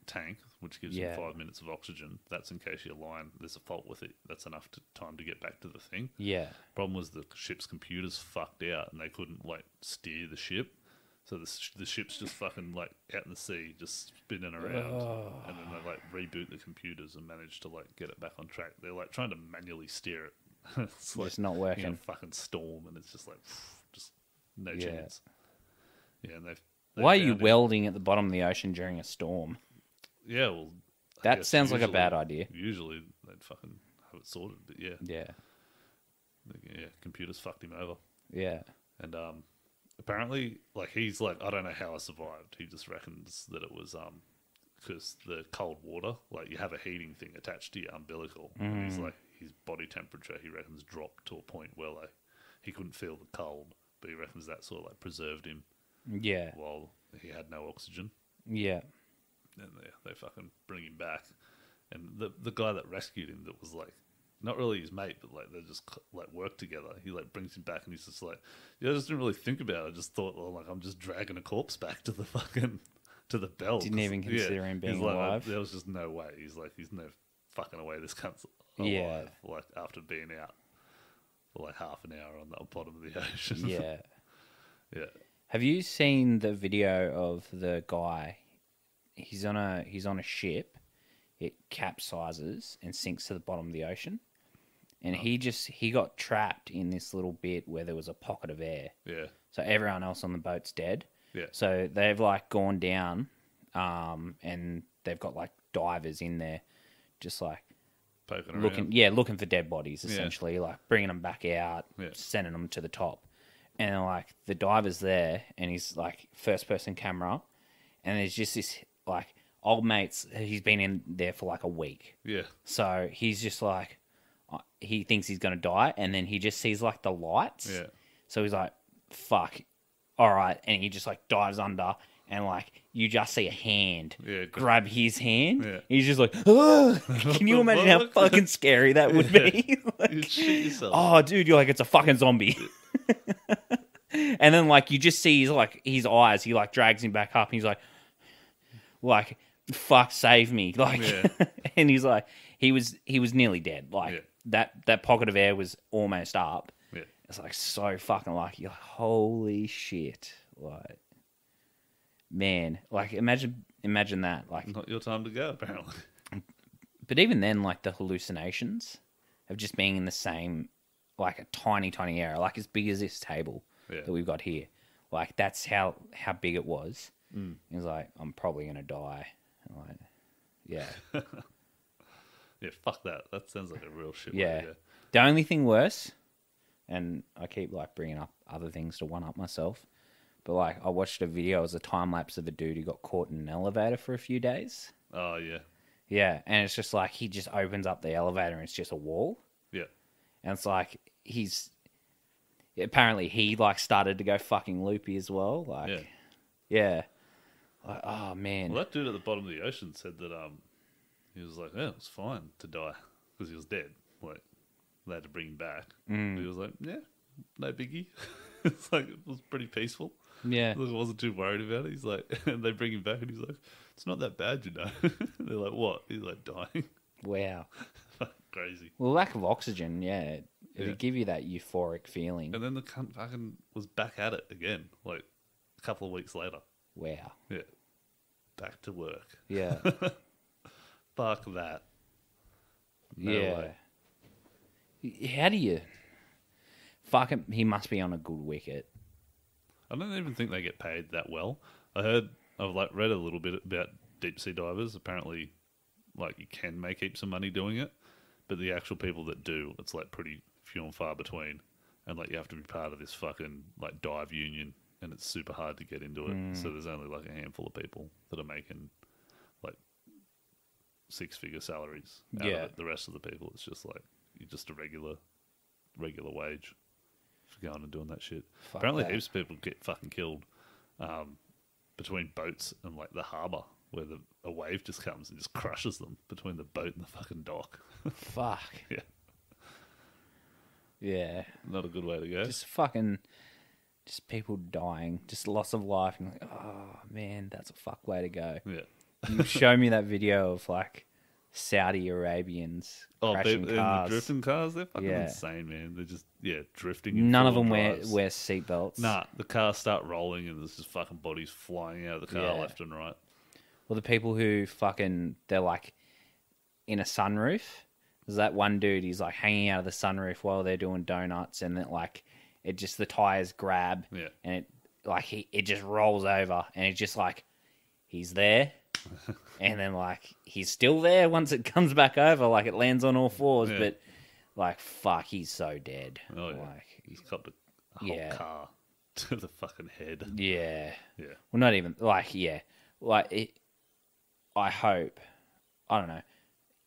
tank, which gives him 5 minutes of oxygen. That's in case your line, there's a fault with it. That's enough time to get back to the thing. Yeah. Problem was the ship's computers fucked out and they couldn't like steer the ship. So the ship's just fucking like out in the sea, just spinning around. And then they like reboot the computers and manage to like get it back on track. They're like trying to manually steer it. It's like just not working. in a fucking storm, and it's just like just no chance. Yeah, and they've why are you welding at the bottom of the ocean during a storm? Yeah, well, that sounds like a bad idea. Usually they'd fucking have it sorted, but yeah, computers fucked him over. Yeah, and apparently, like he's like, I don't know how I survived. He just reckons that it was because the cold water, like you have a heating thing attached to your umbilical, and he's like his body temperature, he reckons, dropped to a point where like he couldn't feel the cold, but he reckons that sort of like preserved him. Yeah, while he had no oxygen. Yeah, and they fucking bring him back, and the guy that rescued him, that was like not really his mate, but like they just like work together. He like brings him back, and he's just like, I just didn't really think about it. I just thought, well, like I'm just dragging a corpse back to the fucking to the bell. Didn't even consider him being alive. There was just no way. He's no fucking away. This cunt's alive. Like after being out for like half an hour on the bottom of the ocean. Yeah, yeah. Have you seen the video of the guy? He's on a ship. It capsizes and sinks to the bottom of the ocean, and he got trapped in this little bit where there was a pocket of air. Yeah. So everyone else on the boat's dead. Yeah. So they've like gone down, and they've got like divers in there, just like Poking looking, around. looking for dead bodies essentially, like bringing them back out, sending them to the top, and like the diver's there, and he's like first person camera, and there's just this like old mate's. He's been in there for like a week, Yeah. so he's just like he thinks he's gonna die, and then he just sees like the lights, Yeah. so he's like, "Fuck, all right," and he just like dives under. And, like, you just see a hand grab his hand. Yeah. He's just like, oh! Can you imagine how fucking scary that would be? Like, You'd shit yourself. oh, dude, you're like, it's a fucking zombie. And then, like, you just see his eyes. He, like, drags him back up. And he's like, fuck, save me. Like, and he's like, he was nearly dead. Like, that pocket of air was almost up. Yeah. It's, like, so fucking lucky. You're like, holy shit. Like, man, like imagine that, like Not your time to go, apparently. But even then, like the hallucinations of just being in the same, like a tiny area, like as big as this table that we've got here. Like that's how big it was. He was like, I'm probably gonna die. I'm like, yeah, Yeah, fuck that. That sounds like a real shit. yeah. Way to go. The only thing worse, and I keep like bringing up other things to one up myself. But, like, I watched a video. It was a time-lapse of a dude who got caught in an elevator for a few days. Oh, yeah. Yeah, and it's just like he just opens up the elevator and it's just a wall. Yeah. And it's like apparently he, like, started to go fucking loopy as well. Like, yeah. Like, oh, man. Well, that dude at the bottom of the ocean said that he was like, yeah, it was fine to die because he was dead. Like, they had to bring him back. He was like, yeah, no biggie. It's like, it was pretty peaceful. Yeah. Look, I wasn't too worried about it. He's like, and they bring him back and he's like, it's not that bad, you know. They're like, what? He's like, dying. Wow. Crazy. Well, lack of oxygen, it'd give you that euphoric feeling. And then the cunt fucking was back at it again, like a couple of weeks later. Wow. Yeah. Back to work. Yeah. Fuck that. No yeah. way. How do you... Fuck him. He must be on a good wicket. I don't even think they get paid that well. I've read a little bit about deep sea divers. Apparently, like you can make heaps of money doing it, but the actual people that do, it's like pretty few and far between. And like you have to be part of this fucking like dive union, and it's super hard to get into it. So there's only like a handful of people that are making like 6-figure salaries. Out of it. The rest of the people, it's just like you're just a regular wage. For going and doing that shit. Fuck Apparently that. heaps of people get fucking killed between boats and like the harbour where a wave just comes and just crushes them between the boat and the fucking dock. Fuck. Yeah. Yeah. Not a good way to go. Just people dying. Just loss of life. And like, oh, man, that's a fuck way to go. Yeah. You show me that video of like Saudi Arabians crashing in the cars. drifting cars, they're fucking insane, man. They're just drifting. In None of them full-on wear drives. seatbelts. Nah, the cars start rolling and there's just fucking bodies flying out of the car left and right. Well, the people who they're like in a sunroof. There's that one dude, he's like hanging out of the sunroof while they're doing donuts, and then like the tires grab, and it just rolls over, and it's just like he's there. And then, like, he's still there once it comes back over. Like, it lands on all fours. Yeah. But, like, fuck, he's so dead. Oh, yeah. Like, He's got a whole car to the fucking head. yeah. Yeah. Well, not even, like, yeah. Like, I hope, I don't know.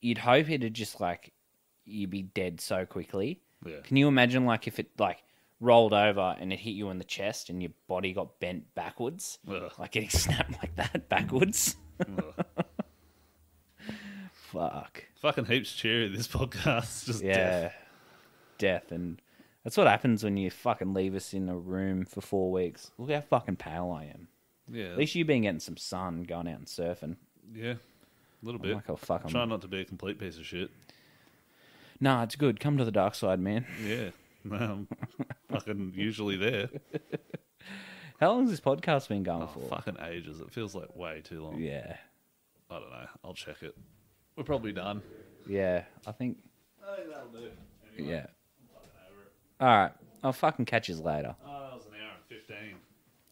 You'd hope it'd just, like, you'd be dead so quickly. Yeah. Can you imagine, like, if it, like, rolled over and it hit you in the chest and your body got bent backwards? Ugh. Like, getting snapped like that backwards? Fuck. Fucking heaps cheery this podcast. Just death. And that's what happens when you fucking leave us in a room for 4 weeks. Look how fucking pale I am. Yeah. At least you've been getting some sun, going out and surfing. Yeah. A little bit. Like, oh, fuck, Try not to be a complete piece of shit. Nah, it's good. Come to the dark side, man. Yeah. No, I'm fucking usually there. How long has this podcast been going for? Fucking ages. It feels like way too long. Yeah. I don't know. I'll check it. We're probably done. Yeah, I think... I think that'll do. Anyway, Yeah. I'm fucking over it. Alright. I'll fucking catch you later. Oh, that was an hour and 15.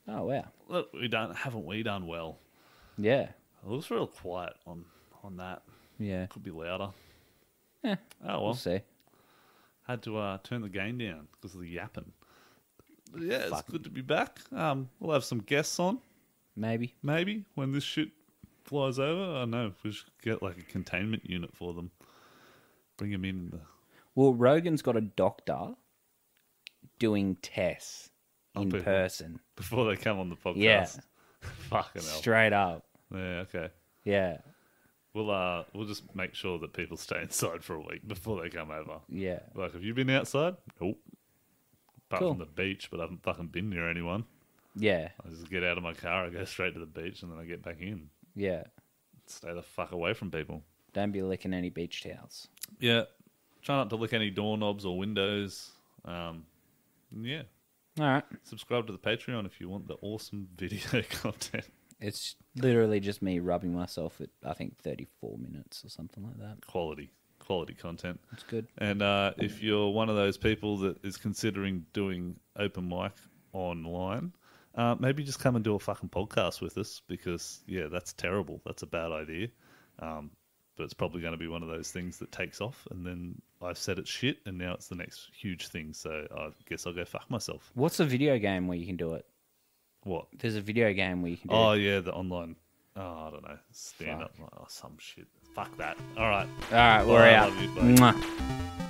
Oh, wow. Look, haven't we done well? Yeah. It looks real quiet on that. Yeah. Could be louder. Yeah. Oh well. We'll see. Had to turn the gain down because of the yapping. But yeah, it's Fuck. good to be back. We'll have some guests on, Maybe. when this shit flies over. I don't know. We should get like a containment unit for them. Bring them in. Well, Rogan's got a doctor doing tests in people. person. Before they come on the podcast. Yeah. Fucking hell. Straight up. Yeah, okay. Yeah. We'll just make sure that people stay inside for a week before they come over. Yeah. Like, have you been outside? Nope. Apart Cool. from the beach, but I haven't fucking been near anyone. Yeah. I just get out of my car, I go straight to the beach, and then I get back in. Yeah. Stay the fuck away from people. Don't be licking any beach towels. Yeah. Try not to lick any doorknobs or windows. Yeah. All right. Subscribe to the Patreon if you want the awesome video content. It's literally just me rubbing myself at, I think, 34 minutes or something like that. Quality content. It's good. And if you're one of those people that is considering doing open mic online, maybe just come and do a fucking podcast with us because, yeah, that's terrible. That's a bad idea. But it's probably going to be one of those things that takes off. And then I've said it's shit and now it's the next huge thing. So I guess I'll go fuck myself. What's a video game where you can do it? What? There's a video game where you can do Oh, it. yeah, the online. Oh, I don't know. Stand up. Oh, some shit. Fuck that. All right. All right, we're Bye, I out. love you, bye. Mwah.